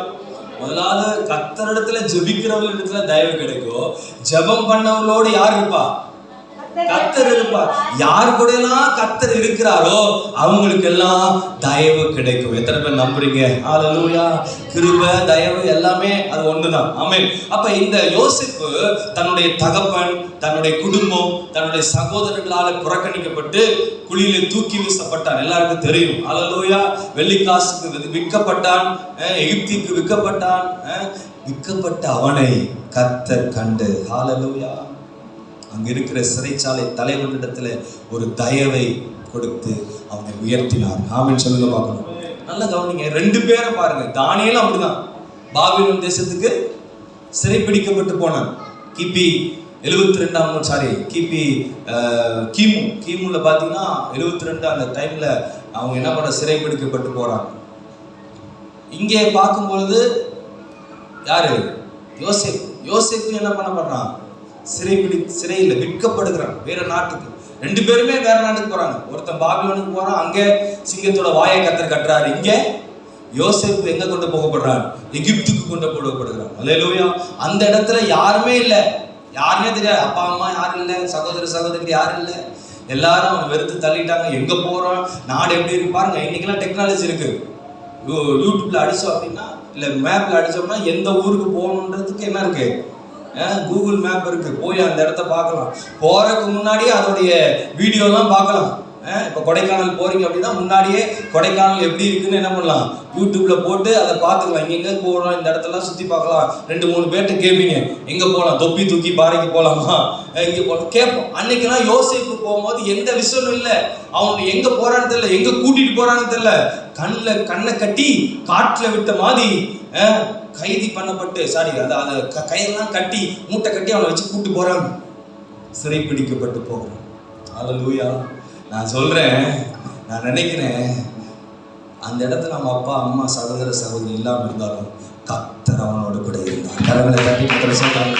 முதலாவது கர்த்தரிடத்துல ஜெபிக்கிறவங்க இடத்துல தயவு கிடைக்கும். ஜெபம் பண்ணவங்களோடு யார் இருப்பா? கர்த்தர் இருப்பார். யார் கூட எல்லாம் கர்த்தர் இருக்கிறாரோ அவங்களுக்கு எல்லாம் தயவு கிடைக்கும். எத்தனை பேர் நம்புறீங்க? ஹல்லேலூயா. கிருபை, தயவு எல்லாமே அது ஒண்ணுதான். ஆமென். அப்ப இந்த யோசேப்பு தன்னுடைய தகப்பன், தன்னுடைய குடும்பம், தன்னுடைய சகோதரர்களால் புறக்கணிக்கப்பட்டு குழியில தூக்கி வீசப்பட்டான். எல்லாருக்கும் தெரியும். ஹல்லேலூயா. வெள்ளிக்காசுக்கு விற்கப்பட்டான், எகிப்திற்கு விற்கப்பட்டான். விற்கப்பட்ட அவனை கர்த்தர் கண்டு, ஹல்லேலூயா, அங்க இருக்கிற சிறைச்சாலை தலைவனிடத்துல ஒரு தயவை கொடுத்து அவனை உயர்த்தினார். ஆமென் சொல்லுங்க பார்க்கணும். நல்லா கவனிங்க. ரெண்டு பேரை பாருங்க. தானியேலும் அப்படிதான் பாபிலோன் தேசத்துக்கு சிறைப்பிடிக்கப்பட்டு போனான். கிபி 72 பாத்தீங்கன்னா 72 அந்த டைம்ல அவங்க என்ன பண்ண சிறைப்பிடிக்கப்பட்டு போறாங்க. இங்கே பார்க்கும்பொழுது யாரு? யோசேப்பு. யோசேப்பு என்ன பண்ண பண்றான்? சிறையில் விற்கப்படுகிறான் வேற நாட்டுக்கு. ரெண்டு பேருமே வேற நாட்டுக்கு போறாங்க. ஒருத்தன் பாபிலோனுக்கு போறான், அங்கே சிங்கத்தோட வாயை கர்த்தர் கட்டுறாரு. இங்க யோசேப்பு எங்க கொண்டு போகப்படுறான்? எகிப்துக்கு கொண்டு போகப்படுகிறான். அல்லேலூயா. அந்த இடத்துல யாருமே இல்லை, யாருமே தெரியாது. அப்பா அம்மா யாரும் இல்லை, சகோதரி யாரும் இல்லை. எல்லாரும் அவன் வெறுத்து தள்ளிட்டாங்க. எங்க போறோம், நாடு எப்படி இருக்கு பாருங்க. இன்னைக்கெல்லாம் டெக்னாலஜி இருக்கு. யூடியூப்ல அடிச்சோம் அப்படின்னா, இல்ல மேப்ல அடிச்சோம்னா எந்த ஊருக்கு போகணுன்றதுக்கு என்ன இருக்கு? கூகுள் மேப் இருக்கு. போய் அந்த இடத்த பார்க்கலாம். போறதுக்கு முன்னாடியே அதோடைய வீடியோலாம் பார்க்கலாம். இப்போ கொடைக்கானல் போறீங்க அப்படின்னா முன்னாடியே கொடைக்கானல் எப்படி இருக்குன்னு என்ன பண்ணலாம்? யூடியூப்ல போட்டு அதை பார்த்துக்கலாம். இங்க போகலாம், இந்த இடத்தெல்லாம் சுற்றி பார்க்கலாம். 2-3 பேர்ட்ட கேட்பீங்க, எங்க போகலாம்? தொப்பி தூக்கி பாறைக்கு போகலாமா, இங்க போகலாம் கேட்போம். அன்னைக்கெல்லாம் யோசேப்பு போகும்போது எந்த விஷயமும் இல்லை. அவங்க எங்க போறான்னு தெரியல, எங்க கூட்டிட்டு போறான்னு தெரியல. கண்ணை கட்டி காட்டுல விட்ட மாதிரி கைதி பண்ணப்பட்டு அதை கையெல்லாம் கட்டி மூட்டை கட்டி அவனை வச்சு கூட்டு போறாங்க. சிறைப்பிடிக்கப்பட்டு போகிறான். அல்லேலூயா. நான் சொல்றேன், நான் நினைக்கிறேன் அந்த இடத்துல நம்ம அப்பா அம்மா சகோதரி இல்லாம இருந்தாலும் கர்த்தர் அவனோட கூட இருந்தான். கரங்களை தட்டி சொல்றாங்க,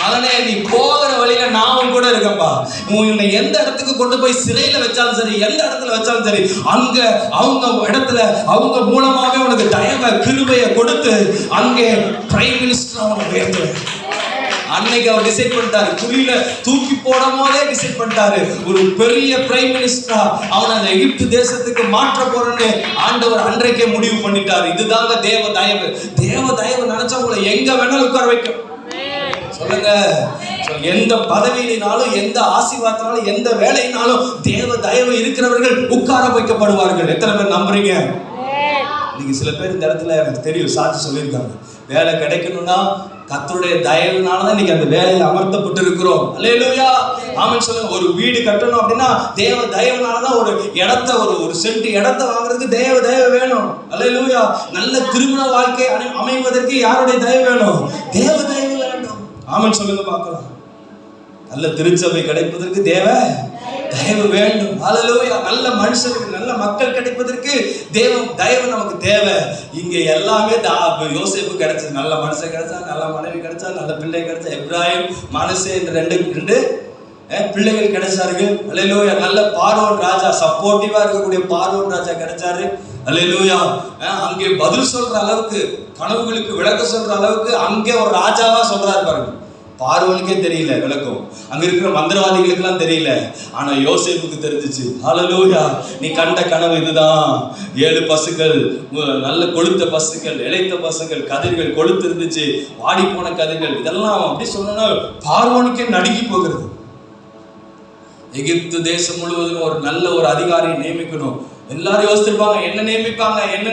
அதனே நீ போகிற வழியில நாமும் கூட இருக்கப்பா. உன்னை எந்த இடத்துக்கு கொண்டு போய் சிறையில வச்சாலும் சரி, எந்த இடத்துல வச்சாலும் சரி, அங்க அவங்க இடத்துல அவங்க மூலமாவே உனக்கு தயவை கிருபையை கொடுத்து அங்கே பிரைம் மினிஸ்டர் அவனை உயர்த்துவேன். அன்னைக்கு அவர் டிசைட் பண்ணிட்டாரு. குழியில தூக்கி போடும் போதே டிசைட் பண்ணிட்டாரு. ஒரு பெரிய பிரைம் மினிஸ்டரா அவனை அந்த எகிப்து தேசத்துக்கு மாற்ற போறேன்னு ஆண்டவர் அன்றைக்கே முடிவு பண்ணிட்டாரு. இதுதாங்க தேவ தயவு. தேவ தயவு நினைச்சா உங்களை எங்க வேணாலும் உட்கார வைக்கும். சொல்லுங்க. எந்த பதவியினாலும், எந்த ஆசீர்வாதத்தினாலும், எந்த வேலையினாலும் தேவ தயவு இருக்கிறவர்கள் உட்கார வைக்கப்படுவார்கள். எத்தனை பேர் நம்புறீங்க? இன்னைக்கு சில பேர் இந்த இடத்துல எனக்கு தெரியும் சாட்சி சொல்லியிருக்காங்க. வேலை கிடைக்கணும்னா கர்த்தருடைய தயவுனாலதான் இன்னைக்கு அந்த வேலையில அமர்த்தப்பட்டு இருக்கிறோம். அல்லேலூயா. ஆமென் சொல்லுங்க. ஒரு வீடு கட்டணும் அப்படின்னா தேவ தயவுனாலதான் ஒரு இடத்த ஒரு சென்ட் இடத்தை வாங்குறதுக்கு தேவ தயவு வேணும். அல்லேலூயா. நல்ல திருமண வாழ்க்கை அமைவதற்கு யாருடைய தயவு வேணும்? தேவ தயவு வேண்டும். ஆமென் சொல்லுங்க பார்க்கலாம். நல்ல திருச்சபை கிடைப்பதற்கு தேவ தயவு வேண்டும். அல்லேலூயா. நல்ல மனுஷருக்கு, நல்ல மக்கள் கிடைப்பதற்கு தேவ தயவு நமக்கு தேவை. இங்க எல்லாமே யோசேப்பு கிடைச்சது. நல்ல மனுஷன் கிடைச்சா, நல்ல மனைவி கிடைச்சா, நல்ல பிள்ளை கிடைச்சா. எப்ராஹிம் மனசே இந்த ரெண்டு பிள்ளைகள் கிடைச்சார்கள். அல்லேலூயா. நல்ல பார்வோன் ராஜா, சப்போர்ட்டிவா இருக்கக்கூடிய பார்வோன் ராஜா கிடைச்சாரு. அல்லேலூயா. அங்கே பதில் சொல்ற அளவுக்கு, கனவுகளுக்கு விளக்க சொல்ற அளவுக்கு அங்கே ஒரு ராஜாவா சொல்றாரு பாருங்க. பார்வோனுக்கே தெரியல விளக்கம், அங்க இருக்கிற மந்திரவாதிகளுக்கு எல்லாம் தெரியல. ஆனா யோசேப்புக்கு தெரிஞ்சிச்சு. ஹல்லேலூயா. நீ கண்ட கனவு இதுதான். 7 பசுக்கள், நல்ல கொழுத்த பசுக்கள், இளைத்த பசுக்கள், கதிர்கள் கொழுத்து இருந்துச்சு, வாடி போன கதிர்கள். இதெல்லாம் அப்படி சொன்னா பார்வோனுக்கே நடுங்கி போகிறது. எகிப்து தேசம் முழுவதும் ஒரு நல்ல ஒரு அதிகாரியை நியமிக்கணும். எல்லாரும் யோசிச்சிருப்பாங்க, என்ன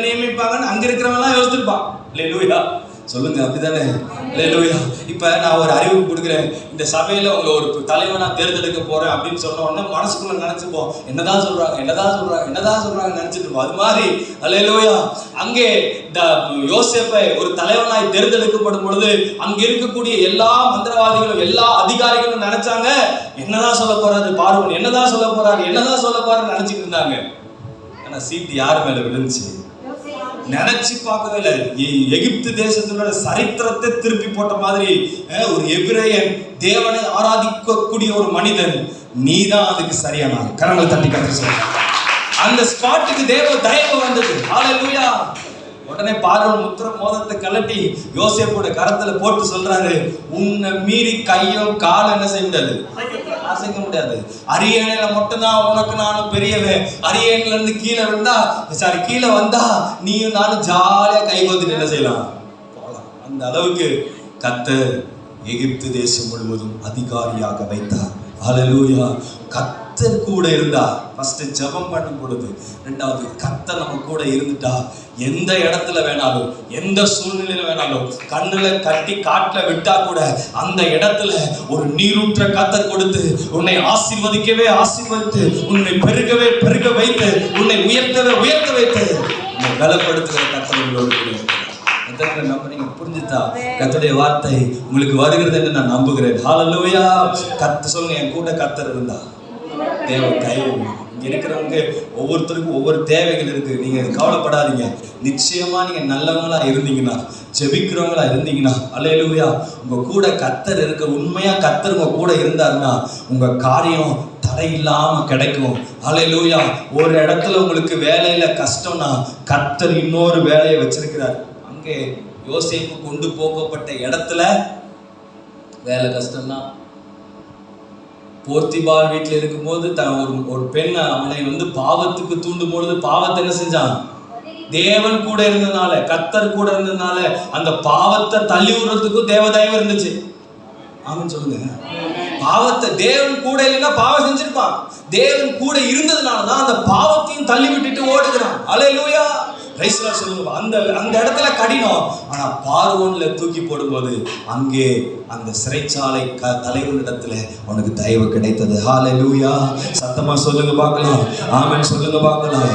நியமிப்பாங்கன்னு அங்க இருக்கிறவங்க எல்லாம் யோசிச்சிருப்பான். அல்லேலூயா. சொல்லுங்க, அப்படிதானே? அல்லேலூயா. இப்ப நான் ஒரு அறிவிப்பு கொடுக்குறேன், இந்த சபையில உங்களை ஒரு தலைவனா தேர்ந்தெடுக்க போறேன் அப்படின்னு சொன்ன உடனே மனசுக்குள்ள நினைச்சுப்போம், என்னதான் சொல்றாங்க நினைச்சிட்டு இருப்போம். அது மாதிரி அல்லேலூயா, அங்கே இந்த யோசேப்பை ஒரு தலைவனாய் தேர்ந்தெடுக்கப்படும் பொழுது அங்க இருக்கக்கூடிய எல்லா மந்திரவாதிகளும் எல்லா அதிகாரிகளும் நினைச்சாங்க, என்னதான் சொல்ல போறாரு பார்வோன், என்னதான் சொல்ல போறாருன்னு நினைச்சிட்டு இருந்தாங்க. ஆனா சீட்டு யார் மேல விழுந்துச்சு? நினைச்சு பார்க்கவே இல்லை. எகிப்து தேசத்தினோட சரித்திரத்தை திருப்பி போட்ட மாதிரி ஒரு எபிரேயன், தேவனை ஆராதிக்கக்கூடிய ஒரு மனிதன், நீதான் அதுக்கு சரியான கரங்களை தட்டி கத்து சொல்ற அந்த ஸ்பாட்டுக்கு தயவு வந்தது. ஹல்லேலூயா. உடனே பார்வோன் முத்திர மோதிரத்தை கலட்டி யோசேப்போட கரத்துல போட்டு சொல்றாரு, உன்னை மீறி கையும் காலம் என்ன செய்ய முடியாது, அசைக்க முடியாது. அரியணையில மட்டும்தான் உனக்கு நானும் பெரியவன். அரியணையில இருந்து கீழே வந்தா நீயும் நானும் ஜாலியா கை கோத்துட்டு என்ன செய்யலாம், போகலாம். அந்த அளவுக்கு கர்த்தர் எகிப்து தேசம் முழுவதும் அதிகாரியாக வைத்தார். ஹல்லேலூயா. கர்த்தர் கூட இருந்தா, ஃபர்ஸ்ட் ஜெபம் பண்ணும் பொழுது, ரெண்டாவது கர்த்தர் நம்ம கூட இருந்துட்டா, எந்த இடத்துல வேணாலும் எந்த சூழ்நிலையில வேணாலும் கண்ணுல கட்டி காட்டுல விட்டா கூட அந்த இடத்துல ஒரு நீரூற்ற கர்த்தர் கொடுத்து உன்னை ஆசீர்வதித்து உன்னை பெருக வைத்து உன்னை உயர்த்த வைத்து உன்னை பலப்படுத்துகிற கர்த்தர் உங்களோடு கூட இருக்கிறார். நம்புறீங்க? புரிஞ்சுதா? கர்த்தருடைய வார்த்தை உங்களுக்கு வருகிறது என்று நான் நம்புகிறேன். ஹல்லேலூயா. கர்த்தர் சொல்லுங்க, என் கூட கர்த்தர் இருந்தா தேவ கைவிடும். இங்க இருக்கிறவங்க ஒவ்வொருத்தருக்கும் ஒவ்வொரு தேவைகள் இருக்கு. நீங்க கவலைப்படாதீங்க. நிச்சயமா நீங்க நல்லவங்களா இருந்தீங்கன்னா, ஜெபிக்கிறவங்களா இருந்தீங்கன்னா, அல்லேலூயா, உங்க கூட கர்த்தர் இருக்க, உண்மையா கர்த்தர் உங்க கூட இருந்தாருன்னா உங்க காரியம் தடை இல்லாம கிடைக்கும். அல்லேலூயா. ஒரு இடத்துல உங்களுக்கு வேலையில கஷ்டம்னா கர்த்தர் இன்னொரு வேலையை வச்சிருக்கிறார். அங்கே யோசேப்பு கொண்டு போகப்பட்ட இடத்துல வேலை கஷ்டம்னா, போர்த்திபால் வீட்டில் இருக்கும்போது ஒரு பெண் அவனை பாவத்துக்கு தூண்டும் பொழுது பாவத்தை என்ன செஞ்சான்? தேவன் கூட இருந்ததுனால, கர்த்தர் கூட இருந்ததுனால அந்த பாவத்தை தள்ளி விடுறதுக்கும் தேவதயவு இருந்துச்சு. ஆமென் சொல்லுங்க. பாவத்தை தேவன் கூட இல்லைன்னா பாவம் செஞ்சிருப்பான். தேவன் கூட இருந்ததுனாலதான் அந்த பாவத்தையும் தள்ளி விட்டுட்டு ஓடுகிறான். அல்லேலூயா. ரைஸ்லா சொல்லுங்க. அந்த இடத்துல கடினம். ஆனா பார்வோன்ல தூக்கி போடும்போது அங்கே அந்த சிறைச்சாலை தலைவனிடத்துல உனக்கு தயவு கிடைத்தது. ஹல்லேலூயா. சத்தமா சொல்லுங்க பார்க்கலாம். ஆமென் சொல்லுங்க பார்க்கலாம்.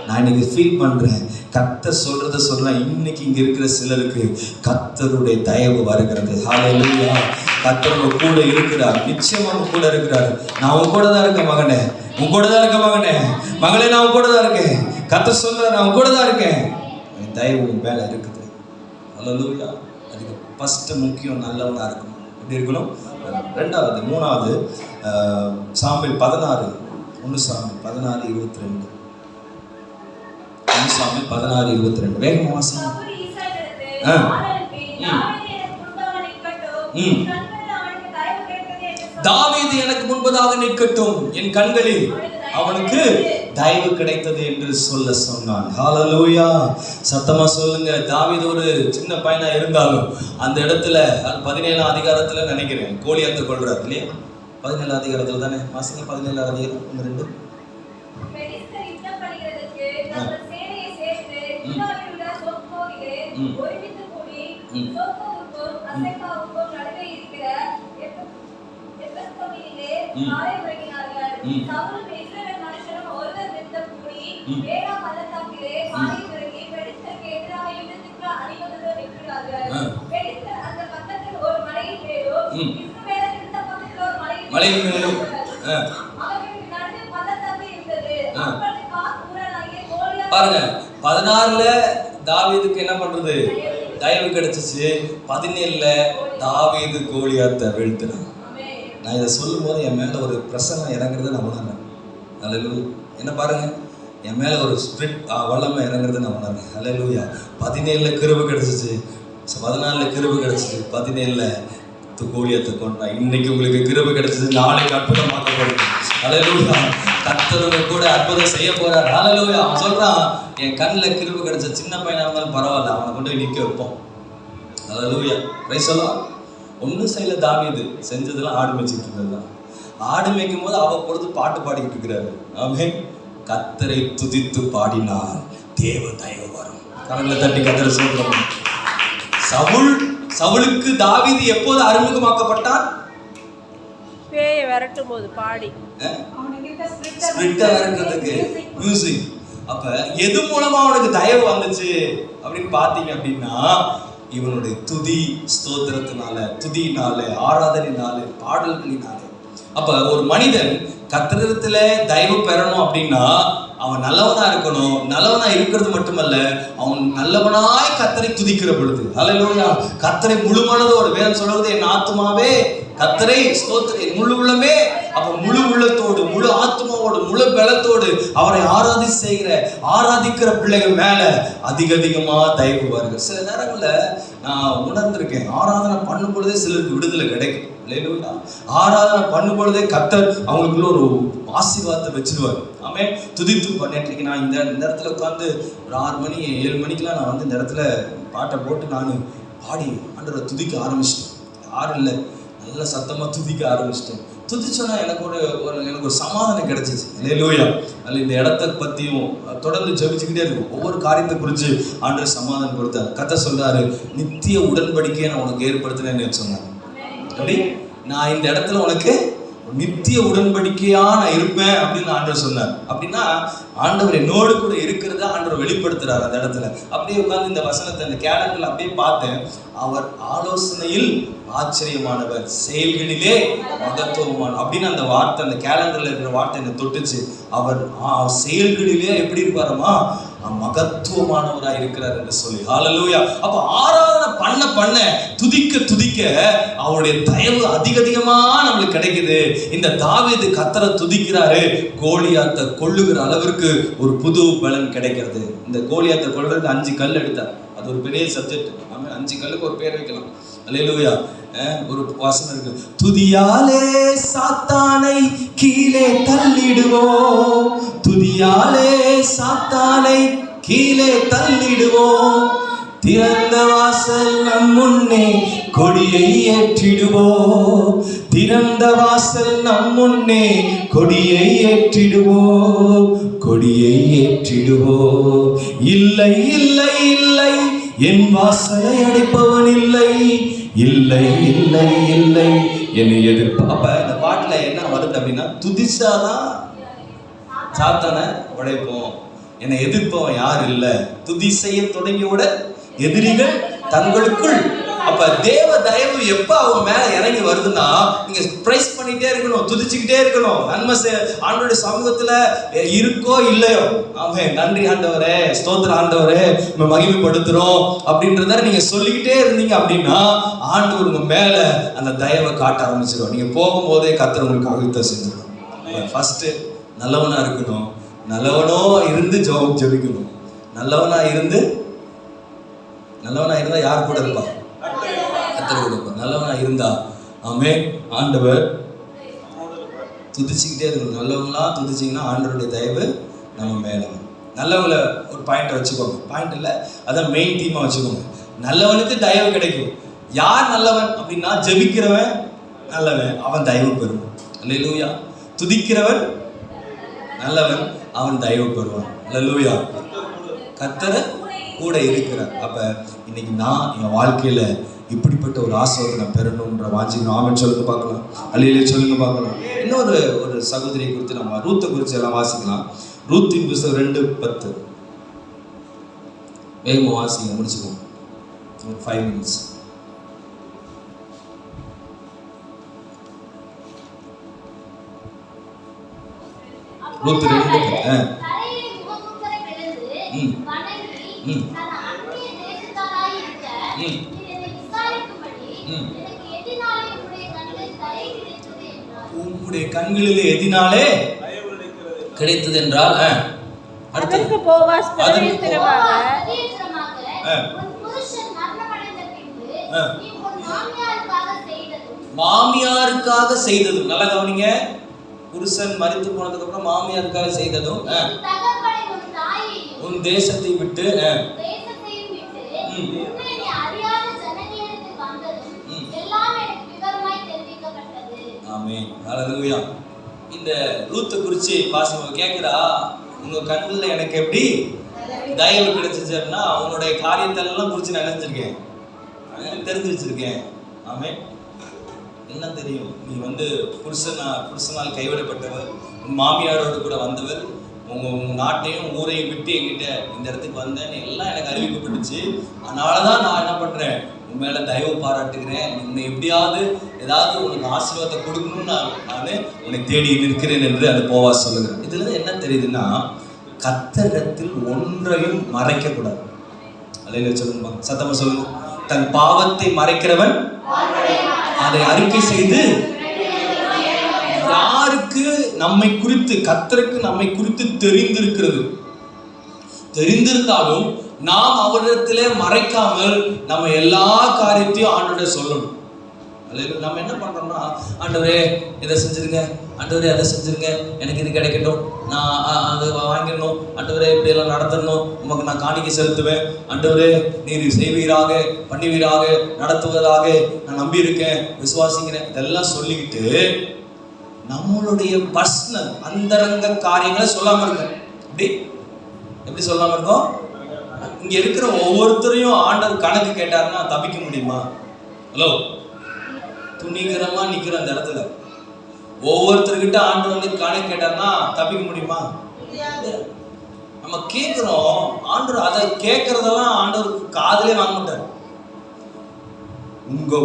நான் இன்னைக்கு ஃபீல் பண்றேன், கர்த்தர் சொல்றேன். இன்னைக்கு இங்க இருக்கிற சிலருக்கு கர்த்தருடைய தயவு வருகிறது. ஹல்லேலூயா. கர்த்தர் உங்க கூட இருக்கிறார். நிச்சயமா உங்க கூட இருக்கிறார். நான் உங்க கூட தான் இருக்கேன் மகனே, உங்க கூட தான் இருக்கேன் மகனே, மகளே, நான் உங்க கூட தான் இருக்கேன். கர்த்தர் சொல்றார், நான் உங்க கூட தான் இருக்கேன். என் தயவு உன் மேல இருக்குது. ஹல்லேலூயா. அதுக்கு ஃபர்ஸ்ட் முக்கியம் நல்லவனா இருக்கணும். எப்படி இருக்கணும்? ரெண்டாவது, மூணாவது, சாமுவேல் 16 1 சாமுவேல் 16:22. சாமுவேல் 16:22. வேகமா வாசிங்க. தாவீது எனக்கு முன்பதாக நிற்கட்டும், என் கண்களில் அவனுக்கு தயவு கிடைத்தது என்று சொன்னான். ஹல்லேலூயா. சத்தமா சொல்லுங்க. தாவீது ஒரு சின்ன பையனா இருந்தாலும் அந்த இடத்துல 17ஆம் அதிகாரத்துல நினைக்கிறேன் கோலியாத்தை கொள்றாரு இல்லையா? 17ஆம் அதிகாரத்துல தானே வாசிங்க. 17ஆம் அதிகாரம் 2. பாருங்க, 16ல தாவீதுக்கு என்ன பண்றது? தயவு கிடைச்சிச்சு. 17ல தாவீது கோலியாத்தை வீழ்த்தினான். நான் இதை சொல்லும் போது என் மேல ஒரு பிரசன்னம் இறங்குறத நான் உணர்றேன். அல்லேலூயா. என்ன பாருங்க, என் மேல ஒரு ஸ்பிரிட் வல்லமை இறங்குறத நான் உணர்றேன். அல்லேலூயா. 17ல கிருபை கிடைச்சிச்சு, 14ல கிருபை கிடைச்சிச்சு, 17ல கோலியாத்தை கொண்டான். இன்னைக்கு உங்களுக்கு கிருபை கிடைச்சிச்சு, நாளைக்கு அற்புதமாக்கப்படும். அல்லேலூயா. கர்த்தர் கூட அற்புதம் செய்ய போறார். ஹல்லேலூயா. அவன் சொல்றான், என் கண்ணில் கிருபை கிடைச்ச சின்ன பையனா இருந்தாலும் பரவாயில்ல, அவனை கொண்டு போய் நிற்க வைப்போம். ஹல்லேலூயா. பிரைஸ் எல்லாம் ஒன்றும் செய்யல. தாவீது செஞ்சதெல்லாம் ஆடு மேய்ச்சிட்டு இருந்ததுதான். ஆடு மேய்க்கும் போது அவ்வப்பொழுது பாட்டு பாடிக்கிட்டு இருக்கிறாரு. ஆமென். கர்த்தரை துதித்து பாடினால் தேவ தயவு வரும். கரங்களை தட்டி கர்த்தரை சொல்றோம். சவுலுக்கு தாவீது எப்போது அறிமுகமாக்கப்பட்டான்? பேயை விரட்டும் போது பாடி ஸ்பிரிட்டை விரட்டுறதுக்கு மியூசிக். அப்ப எது மூலமா அவனுக்கு தயவு வந்துச்சு அப்படின்னு பாத்தீங்க அப்படின்னா, இவனுடைய துதி ஸ்தோத்திரத்தினால, துதியினால, ஆராதனையினால, பாடல்களினால. அப்ப ஒரு மனிதன் கர்த்தரிடத்துல தயவு பெறணும் அப்படின்னா அவன் நல்லவனா இருக்கணும். நல்லவனா இருக்கிறது மட்டுமல்ல, அவன் நல்லவனாய் கர்த்தரை துதிக்கிற பொழுது, ஹல்லேலூயா, கர்த்தரை முழு மனதோடு, வேதம் சொல்றது என் ஆத்துமாவே கர்த்தரை ஸ்தோத்திரி, முழு உள்ளமே. அப்ப முழு உள்ளத்தோடு, முழு ஆத்மாவோடு, முழு பலத்தோடு அவரை ஆராதிக்கிற பிள்ளைகள் மேல அதிகமா தயவு வருது. சில நேரங்கள்ல நான் உணர்ந்திருக்கேன், ஆராதனை பண்ணும் பொழுதே சிலருக்கு விடுதலை கிடைக்கும். ஆராதனை பண்ணும் பொழுதே கர்த்தர் அவங்களுக்குள்ள ஒரு ஆசீர்வாதத்தை வச்சிருவார். ஆமே, துதித்து பண்ணிட்டு நான் இந்த இடத்துல உட்காந்து ஒரு 6 மணி 7 மணிக்கெல்லாம் நான் வந்து இந்த இடத்துல பாட்டை போட்டு நான் பாடி ஆண்டவரை துதிக்க ஆரம்பிச்சிட்டேன். யாரும் இல்லை, நல்ல சத்தமா துதிக்க ஆரம்பிச்சிட்டேன். துதிச்சோன்னா எனக்கு ஒரு சமாதானம் கிடைச்சிச்சு. அல்லேலூயா. அல்ல இந்த இடத்தை பத்தியும் தொடர்ந்து ஜெபிச்சுக்கிட்டே இருக்கும். ஒவ்வொரு காரியத்தை குறித்து ஆண்டவர் சமாதானம் கொடுத்தார். கர்த்தர் சொல்றாரு, நித்திய உடன்படிக்கையை நான் உனக்கு ஏற்படுத்தினேன்னு சொன்னார். அப்படி நான் இந்த இடத்துல உனக்கு நித்திய உடன்படிக்கையா நான் இருப்பேன் அப்படின்னு ஆண்டவர் சொன்னார். அப்படின்னா ஆண்டவர் என்னோடு கூட இருக்கிறத ஆண்டவர் வெளிப்படுத்துறாரு அந்த இடத்துல. அப்படியே உட்கார்ந்து இந்த வசனத்தை அந்த கேலண்டர்ல அப்படியே பார்த்தேன். அவர் ஆலோசனையில் ஆச்சரியமானவர், செயல்களிலே மகத்துவமான அப்படின்னு அந்த வார்த்தை, அந்த கேலண்டர்ல இருக்கிற வார்த்தை என்னை தொட்டுச்சு. அவர் செயல்களிலே எப்படி இருப்பாரமா, மகத்துவமானவராக இருக்கிறார் என்று சொல்லி. ஹல்லேலூயா. அப்ப ஆராதனை பண்ண துதிக்க அவருடைய தயவு அதிகமா நம்மளுக்கு கிடைக்குது. இந்த தாவீது கர்த்தரை துதிக்கிறாரு, கோலியாத்தை கொல்லுகிற அளவிற்கு ஒரு புது பலன் கிடைக்கிறது. இந்த கோலியாத்தை கொல்றதுக்கு 5 கல் எடுத்தார். அது ஒரு பெரிய சப்ஜெக்ட். 5 கல்லுக்கு ஒரு பேர் வைக்கலாம். அல்லேலூயா. ஒரு வசனம் இருக்கு, துதியாலே சாத்தானை கீழே தள்ளிடுவோம், துதியாலே சாத்தானை கீழே தள்ளிடுவோம், திறந்த வாசல் நம் முன்னே கொடியை ஏற்றிடுவோம், திறந்த வாசல் நம் முன்னே கொடியை ஏற்றிடுவோம், கொடியை ஏற்றிடுவோம். இல்லை இல்லை இல்லை, என் வாசலை அடைப்பவன் இல்லை, இல்லை இல்லை இல்லை என்னை எதிர்ப்பு. அப்ப இந்த பாட்டுல என்ன வருது அப்படின்னா, துதிச்சாதான் சாத்தானை உடைப்போம், என்னை எதிர்ப்பவன் யார் இல்லை, துதி செய்ய தொடங்கியோட எதிரிகள் தங்களுக்குள். அப்ப தேவ தயவு எப்ப அவங்க மேல இறங்கி வருதுன்னா, நீங்க பிரைஸ் பண்ணிட்டே இருக்கணும், துதிச்சுக்கிட்டே இருக்கணும். நன்மை ஆண்டவருடைய சமூகத்துல இருக்கோ இல்லையோ, ஆமே நன்றி ஆண்டவரே, ஸ்தோத்திர ஆண்டவரே, நம்ம மகிமைப்படுத்துறோம் அப்படின்றத நீங்க சொல்லிக்கிட்டே இருந்தீங்க அப்படின்னா ஆண்டவர் உங்க மேல அந்த தயவை காட்ட ஆரம்பிச்சிடும். நீங்க போகும்போதே கர்த்தர் உங்களுக்கு அழுத்த செஞ்சிடும். ஃபர்ஸ்ட் நல்லவனா இருக்கணும், நல்லவனோ இருந்து ஜெபிக்கணும். நல்லவனா இருந்தா யார் கூட இருப்பா? கர்த்தர் கூட இருப்பா. நல்லவனா இருந்தா ஆமே ஆண்டவர் துதிச்சுக்கிட்டே இருக்கணும். நல்லவங்களா துதிச்சிங்கன்னா ஆண்டவருடைய தயவு நம்ம மேல. நல்லவங்கள ஒரு பாயிண்ட்டை வச்சுக்கோங்க, பாயிண்ட் இல்லை, அதான் மெயின் தீமா வச்சுக்கோங்க. நல்லவனுக்கு தயவு கிடைக்கும். யார் நல்லவன் அப்படின்னா, ஜெபிக்கிறவன் நல்லவன், அவன் தயவு பெறுவான். அல்லேலூயா. துதிக்கிறவன் நல்லவன், அவன் தயவு பெறுவான். அல்லேலூயா. கர்த்தர் கூட இருக்கிறார். அப்ப இன்னைக்கு நான் என் வாழ்க்கையில இப்படிப்பட்ட ஒரு ஆசீர்வாதத்தை பெறணும்ன்ற வாஞ்சிக்கணும். ஆமென் சொல்லுங்க பார்க்கலாம். அல்லேலூயா சொல்லுங்க பார்க்கலாம். இன்னொரு சகோதரியை குறித்து நம்ம ரூத்தை குறித்து எல்லாம் வாசிக்கலாம். ரூத்தின் புத்தகம் 2:10 வேகமாக வாசிங்க, முடிச்சுக்கோங்க. 5 minutes. ரூத் 2:10. உம்முடைய கண்களிலே எதினாலே கிடைத்தது என்றால் அதற்கு போவாஸ் மாமியாருக்காக செய்ததும், நல்லா கவனிங்க, புருஷன் மரித்து போனதுக்கு அப்புறம் மாமியாருக்காக செய்ததும், உன் தேசத்தை விட்டு ஆமென் ஹல்லேலூயா. இந்த ரூத்தை குறித்து பாசமா கேட்குறா, உங்க கண்ணுல எனக்கு எப்படி தயவு கிடைச்சிச்சுன்னா, உன்னுடைய காரியத்தெல்லாம் குறித்து நினைச்சிருக்கேன். தெரிஞ்சு வச்சிருக்கேன். ஆமென். என்ன தெரியும், நீ வந்து புருஷனால் கைவிடப்பட்டவர், உன் மாமியாரோடு கூட வந்தவர், உங்க நாட்டையும் ஊரையும் விட்டு என்கிட்ட இந்த இடத்துக்கு வந்தேன்னு எல்லாம் எனக்கு அறிவிக்கப்பட்டுச்சு. அதனாலதான் நான் என்ன பண்றேன், உன் மேல தயவு பாராட்டுகிறேன். உன்னை எப்படியாவது ஏதாவது உனக்கு ஆசீர்வாதத்தை கொடுக்கணும்னு நான் உன்னை தேடி நிற்கிறேன் என்று அது போவாஸ் சொல்லுகிறேன். இதுல இருந்து என்ன தெரியுதுன்னா, கர்த்தரிடத்தில் ஒன்றையும் மறைக்க கூடாது. அல்லேலூயா சொல்லுங்க, சத்தமா சொல்லுங்க. தன் பாவத்தை மறைக்கிறவன் அதை அறிக்கை செய்து, யாருக்கு நம்மை குறித்து, கர்த்தருக்கு நம்மை குறித்து தெரிந்திருந்தாலும் நாம் அவரிடத்திலே மறைக்காமல் நம்ம எல்லா காரியத்தையும் ஆண்டவரிடம் சொல்லணும். நம்ம என்ன பண்றோம்னா, ஆண்டவரே இதை செஞ்சிருங்க, ஆண்டவரே அதை செஞ்சிருங்க, எனக்கு இது கிடைக்கட்டும், நான் அது வாங்கிடணும், ஆண்டவரே இப்படி எல்லாம் நடத்தணும், உமக்கு நான் காணிக்கை செலுத்துவேன், ஆண்டவரே நீர் செய்வீராக, பண்ணுவீராக, நடத்துவதாக நான் நம்பி இருக்கேன், விசுவாசிக்கிறேன், இதெல்லாம் சொல்லிக்கிட்டு நம்மளுடைய பர்சனல் அந்தரங்க காரியங்களை சொல்லாம இருக்கோம். எப்படி சொல்லாம இருக்கோம்? இங்க இருக்கிற ஒவ்வொருத்தரையும் ஆண்டவர் கணக்கு கேட்டாருன்னா தப்பிக்க முடியுமா? ஹலோ, துணிகரமா நிக்கிற அந்த இடத்துல ஒவ்வொருத்தர்கிட்ட ஆண்டவர் வந்து கணக்கு கேட்டாருன்னா தப்பிக்க முடியுமா? நம்ம கேட்கிறோம், ஆண்டவர் அதை கேட்கறதெல்லாம் ஆண்டவருக்கு காதலே வாங்க மாட்டார்.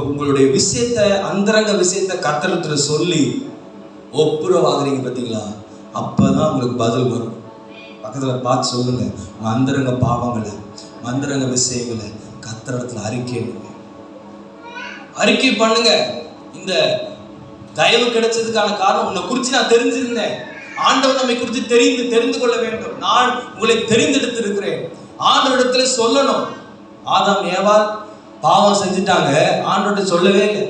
உங்களுடைய விஷயத்த, அந்தரங்க விஷயத்த கர்த்தரிடத்துல சொல்லி ஒப்புரவாகிறீங்க பார்த்தீங்களா, அப்பதான் உங்களுக்கு பதில் வரும். பக்கத்துல பார்த்து சொல்லுங்க, உங்க அந்தரங்க பாவங்களை, அந்தரங்க விஷயங்களை கர்த்தரிடத்துல அறிக்கை பண்ணுங்க. இந்த தயவு கிடைச்சதுக்கான காரணம், உன்னை குறித்து நான் தெரிஞ்சிருந்தேன், ஆண்டவர் நம்மை குறித்து தெரிந்து கொள்ள வேண்டும், நான் உங்களை தெரிந்தெடுத்திருக்கிறேன், ஆண்டவரிடத்துல சொல்லணும். ஆதாம் ஏவாள் பாவம் செஞ்சுட்டாங்க, ஆண்டவர்கிட்ட சொல்லவே இல்லை.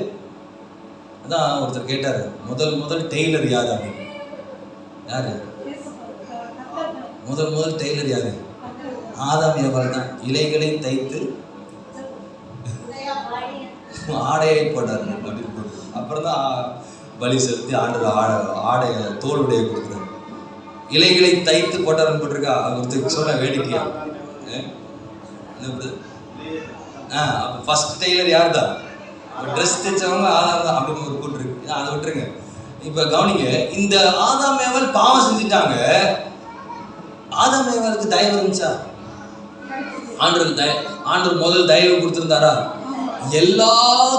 அதான் ஒருத்தர் கேட்டாரு, முதல் டெய்லர் யாரு அப்படின்னு. யாரு முதல் டெய்லர் யாரு? ஆதாம் ஏவாள் தான். இலைகளை தைத்து ஆடையை போட்டார். அப்புறம் தான் பலி செலுத்தி ஆண்டவர் ஆடைய தோளுடைய கொடுக்குறாரு. இலைகளை தைத்து போட்டாருன்னு போட்டிருக்கா. ஒருத்தருக்கு சொன்ன வேடிக்கையா? அப்போ ஃபர்ஸ்ட் டெய்லர் யார் தான்? ட்ரெஸ் தைச்சவங்க ஆதாம் தான் அப்படின்னு ஒரு கூட்டு இருக்கு. அதை விட்டுருங்க. இப்போ கவனிங்க, இந்த ஆதாம் ஏவாள் பாவம் செஞ்சுட்டாங்க. ஆதாம் ஏவாளுக்கு தயவு இருந்துச்சா? ஆண்டவர் முதல் தயவு கொடுத்திருந்தாரா? எல்லா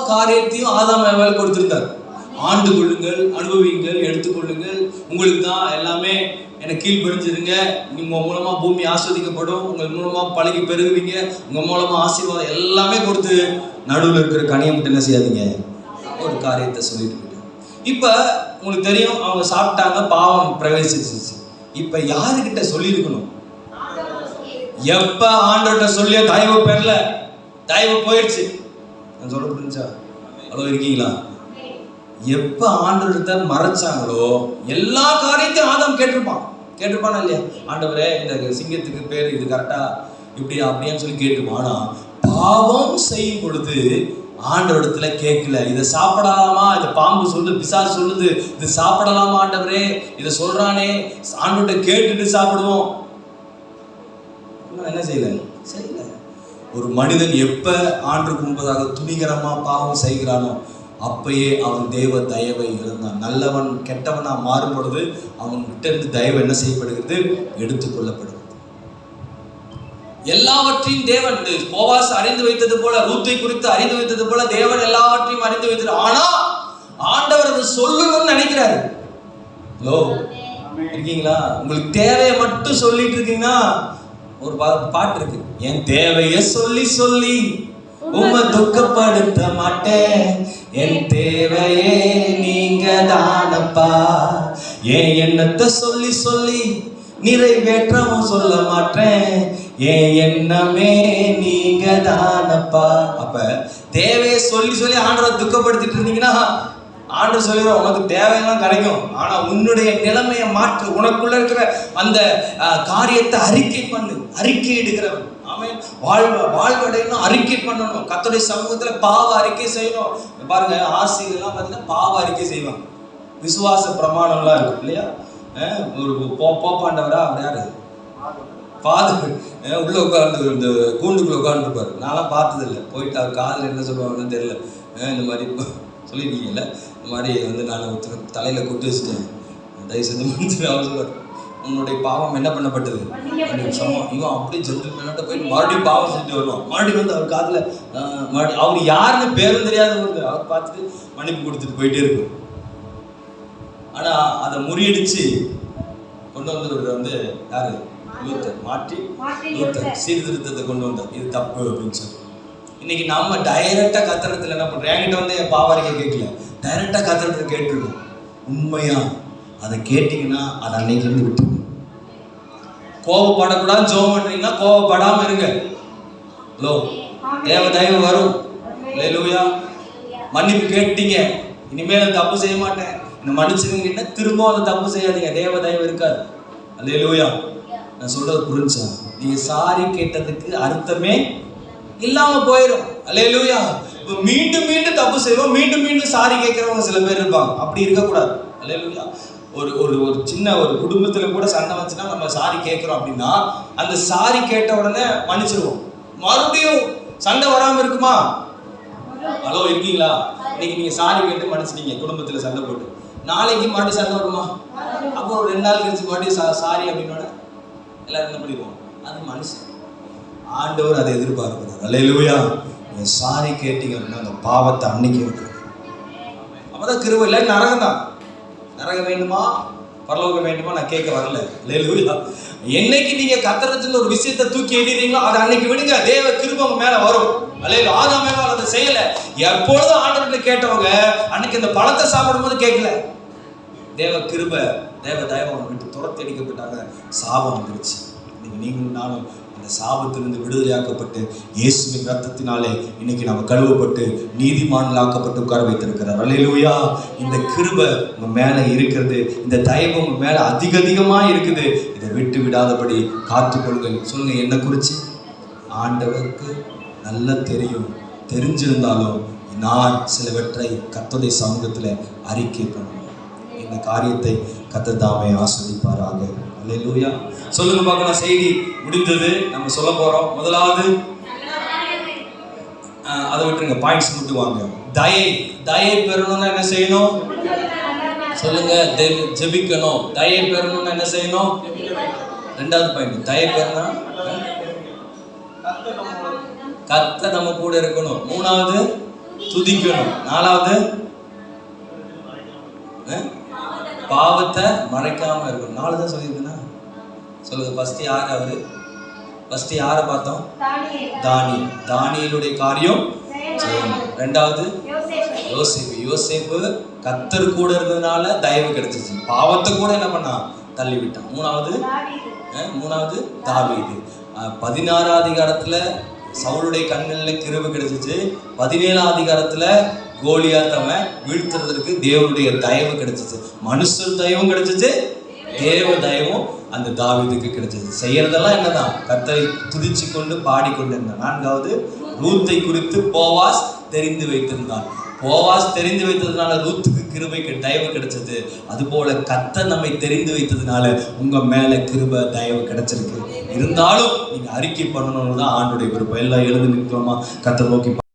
காரியத்தையும் ஆதாம் ஏவாள் கொடுத்திருந்தார். ஆண்டு கொள்ளுங்கள், அனுபவிங்கள், எடுத்துக்கொள்ளுங்கள், உங்களுக்கு தான் எல்லாமே, எனக்கு கீழ்படிஞ்சிருங்க, உங்க மூலமா பூமி ஆஸ்வதிக்கப்படும், உங்கள் மூலமா பழகி பெருகுவீங்க, உங்க மூலமா ஆசீர்வாதம் எல்லாமே கொடுத்து, நடுவில் இருக்கிற கனியை மட்டும் என்ன செய்யாதீங்க, ஒரு காரியத்தை சொல்லிட்டு போயிட்டு. இப்ப உங்களுக்கு தெரியும், அவங்க சாப்பிட்டாங்க, பாவம் பிரவேசிச்சிருச்சு. இப்ப யாருக்கிட்ட சொல்லியிருக்கணும்? எப்ப ஆண்டவர்கிட்ட சொல்லிய தயவு பெறல, தயவு போயிடுச்சு. நான் சொல்ல புரிஞ்சா? அவ்வளோ இருக்கீங்களா? எப்ப ஆண்டவர்கிட்ட மறைச்சாங்களோ எல்லா காரியத்தையும் ஆதாம் கேட்டிருப்பானா இல்லையா? ஆண்டவரே இந்த சிங்கத்துக்கு பேர் இது கரெக்டா, இப்படியா அப்படின்னு சொல்லி கேட்டிருப்பான். ஆனா பாவம் செய்யும் பொழுது ஆண்டவரிடத்துல கேட்கல. இதை சாப்பிடலாமா, இதை பாம்பு சொல்லுது, பிசாசு சொல்லுது, இது சாப்பிடலாமா ஆண்டவரே, இதை சொல்றானே, ஆண்டவர்கிட்ட கேட்டுட்டு சாப்பிடுவோம். என்ன செய்யல? செய்யல. ஒரு மனிதன் எப்ப ஆண்டுக்கு முன்பதாக துணிகரமா பாவம் செய்கிறானோ அப்பயே அவன் தேவ தயவை இழந்தான். நல்லவன் கெட்டவனா மாறும் பொழுது அவன் கிட்ட இருந்து தயவு என்ன செய்யப்படுகிறது? எடுத்துக்கொள்ளப்படுகிறது. எல்லாவற்றையும் தேவன் போவாஸ் அறிந்து வைத்தது போல, ரூத்தை குறித்து அறிந்து வைத்தது போல தேவன் எல்லாவற்றையும் அறிந்து வைத்தது. ஆனா ஆண்டவர் அதை சொல்லணும்னு நினைக்கிறாரு. ஹலோ, இருக்கீங்களா? உங்களுக்கு தேவையை மட்டும் சொல்லிட்டு இருக்கீங்கன்னா, ஒரு பாட்டு இருக்கு, என் தேவையை சொல்லி சொல்லி உம்மை துக்கப்படுத்த மாட்டேன், என் தேவையே நீங்க தானப்பா, என் எண்ணத்தை சொல்லி சொல்லி நிறைவேற்றவும் சொல்ல மாட்டேன், என் எண்ணமே நீங்க தானப்பா. அப்ப தேவையை சொல்லி சொல்லி ஆண்டவரை துக்கப்படுத்திட்டு இருந்தீங்கன்னா ஆண்டவர் சொல்லிடுவோம், உனக்கு தேவையெல்லாம் கிடைக்கும். ஆனா உன்னுடைய நிலைமையை மாற்று, உனக்குள்ள இருக்கிற அந்த காரியத்தை அறிக்கை எடுக்கிறவன். ஆமென். வாழ்வடையணும், அறிக்கை பண்ணணும், கர்த்தருடைய சமூகத்துல பாவ அறிக்கை செய்யணும். பாருங்க, ஆசிரியர்லாம் பார்த்தீங்கன்னா பாவ அறிக்கை செய்வாங்க. விசுவாச பிரமாணம்லாம் இருக்கு இல்லையா? ஒரு போப்பாண்டவரா அவர் யாரு? ஃபாதர் உள்ள உட்காந்து இந்த கூண்டுக்குள்ள உட்காந்துருப்பாரு. நான்லாம் பார்த்ததில்லை. போயிட்டு அவர் காதில் என்ன சொல்லுவாங்கன்னு தெரியல. இந்த மாதிரி சொல்லியிருக்கீங்கல்ல, இந்த மாதிரி வந்து நான் ஒருத்தர் தலையில் கொட்டு வச்சுட்டேன், தயவு செஞ்சு மன்னிச்சு. அவர் சொல்லுவார், உன்னுடைய பாவம் என்ன பண்ணப்பட்டது? இவன் அப்படியே ஜென்டில்மேனாட்ட போயிட்டு மறுபடியும் பாவம் செஞ்சுட்டு வருவான். மறுபடியும் வந்து அவர் காதில் மறுபடியும் அவர் யாருன்னு பேரும் தெரியாத ஒரு அவர் பார்த்துட்டு மன்னிப்பு கொடுத்துட்டு போயிட்டே இருக்கும். ஆனால் அதை முறியடிச்சு கொண்டு வந்தவர் வந்து யாரு? லூத்தர். லூத்தர் சீர்திருத்தத்தை கொண்டு வந்தார். இது தப்பு அப்படின்னு சொல்லி. இன்னைக்கு நம்ம டைரக்டா கத்துறதுல என்ன பண்றோம்? என்கிட்ட வந்து என் பாவாரிக்கை கேட்கல, டைரக்டா கத்துறதுல கேட்டுருக்கோம். உண்மையா அதை கேட்டீங்கன்னா அதை அன்னைக்கு இருந்து விட்டுருங்க. கோபப்படக்கூடாது ஜோம் பண்றீங்கன்னா கோபப்படாம இருங்க. ஹலோ, தேவ தயவு வரும். அல்லேலூயா. மன்னிப்பு கேட்டீங்க, இனிமேல் தப்பு செய்ய மாட்டேன், இந்த மன்னிச்சுக்கிட்ட திரும்ப அந்த தப்பு செய்யாதீங்க, தேவ தயவு இருக்காது. அல்லேலூயா. நான் சொல்றது புரிஞ்சா? நீங்க சாரி கேட்டதுக்கு அர்த்தமே இல்லாம போயிடும். அல்லேலூயா. மீண்டும் மீண்டும் தப்பு செய்வோம், மீண்டும் மீண்டும் சாரி கேட்கிறவங்க சில பேர் இருப்பாங்க. அப்படி இருக்கக்கூடாது. அல்லேலூயா. ஒரு ஒரு ஒரு சின்ன ஒரு குடும்பத்துல கூட சண்டை வந்துச்சுன்னா நம்ம சாரி கேட்கிறோம் அப்படின்னா அந்த சாரி கேட்ட உடனே மன்னிச்சிருவோம். மறுபடியும் சண்டை வராம இருக்குமா? ஹலோ, இருக்கீங்களா? இன்னைக்கு நீங்க சாரி கேட்டு மன்னிச்சிட்டீங்க, குடும்பத்துல சண்டை போட்டு, நாளைக்கு மறுபடியும் சண்டை வருமா? அப்போ ஒரு 2 நாள் கழிச்சு மறுபடியும் சாரி அப்படின்னோட எல்லாரும் என்ன பண்ணிடுவோம்? அது மனுஷன். ஆண்டவர் அதை எதிர்பார்க்கிறார். அல்லேலூயா. நீங்க சாரி கேட்டீங்க அப்படின்னா அந்த பாவத்தை அன்னைக்கு விட்டுருங்க. அப்பதான் கிருபை. இல்லை நரகம் தான். நரகம் வேண்டுமா பரலோகம் வேண்டுமா நான் கேட்க வரல. அல்லேலூயா. என்னைக்கு நீங்க கத்தரத்துல ஒரு விஷயத்தை தூக்கி எறிறீங்களோ அதை அன்னைக்கு விடுங்க, தேவ கிருபை உங்க மேல வரும். அல்லேலூயா. ஆதாம் மேல அதை செய்யல. எப்பொழுதும் ஆண்டவர்கிட்ட கேட்டவங்க அன்னைக்கு இந்த பழத்தை சாப்பிடும்போது கேட்கல. தேவ கிருபை, தேவ தயவு அவங்க விட்டு துரத்தி அடிக்கப்பட்டாங்க. சாபம் வந்துருச்சு. இன்னைக்கு நீங்களும் நானும் அந்த சாபத்திலிருந்து விடுதலையாக்கப்பட்டு இயேசுவின் ரத்தத்தினாலே இன்னைக்கு நம்ம கழுவப்பட்டு நீதிமான்களாக்கப்பட்டு உட்கார வைத்திருக்கிறார். அல்லேலூயா. இந்த கிருபை உங்க மேல இருக்கிறது, இந்த தயவு உங்க மேல அதிகமா இருக்குது. இதை விட்டு விடாதபடி காத்துக்கொள்ளுங்கள். சொல்லுங்க, என்ன குறிச்சு ஆண்டவருக்கு நல்லா தெரியும். தெரிஞ்சிருந்தாலும் நான் சிலவற்றை கர்த்தருடைய சமூகத்துல அறிக்கை பண்ணுவேன். இந்த காரியத்தை கர்த்தர் தாமே ஆசீர்வதிப்பாராக. அல்லேலூயா. சொல்லுங்க பார்க்கலாம். செய்தி முடிந்தது. நம்ம சொல்ல போறோம். முதலாவது அதை விட்டுருங்க, பாயிண்ட்ஸ் மட்டும் வாங்க. தயை பெறணும்னா என்ன செய்யணும்? சொல்லுங்க, ஜெபிக்கணும். தயை பெறணும்னா என்ன செய்யணும்? 2வது பாயிண்ட், தயை பெறணும் கர்த்தர் நம்ம கூட இருக்கணும். 3வது துதிக்கணும். 4வது பாவத்தை மறைக்காம இருக்கணும். 4 தான் சொல்லியிருக்குன்னா சொல்லுங்க. ஃபர்ஸ்ட் யார்? அவரு ஃபர்ஸ்ட் யாரை பார்த்தோம்? தானியேலுடைய காரியம் செய்யணும். 2வது யோசேப்பு கர்த்தர் கூட இருந்ததுனால தயவு கிடைச்சிச்சு. பாவத்தை கூட என்ன பண்ணா? தள்ளி விட்டான். 3வது தாவீது. 16ஆம் அதிகாரத்துல சவுலுடைய கண்களில் கிருபை கிடைச்சிச்சு. 17ஆம் அதிகாரத்துல கோலியாத்தவன் வீழ்த்துறதுக்கு தேவனுடைய தயவு கிடைச்சிச்சு. மனுஷர் தயவும் கிடைச்சிச்சு, தேவ தயவும் அந்த தாவீதுக்கு கிடைச்சிச்சு. செய்யறதெல்லாம் என்னதான்? கர்த்தரை துதிச்சு கொண்டு பாடிக்கொண்டு இருந்தான். 4வது ரூத்தை குறித்து போவாஸ் தெரிந்து வைத்திருந்தான். போவாஸ் தெரிந்து வைத்ததுனால ரூத்துக்கு கிருபை தயவு கிடைச்சது. அதுபோல கர்த்தர் நம்மை தெரிந்து வைத்ததுனால உங்க மேல கிருபை தயவு கிடைச்சிருக்கு. இருந்தாலும் நீங்க அறிக்கை பண்ணணும்னு தான் ஆண்டுடைய விருப்பம். எல்லாம் எழுந்து நிற்கிறோமா? கர்த்தர் நோக்கி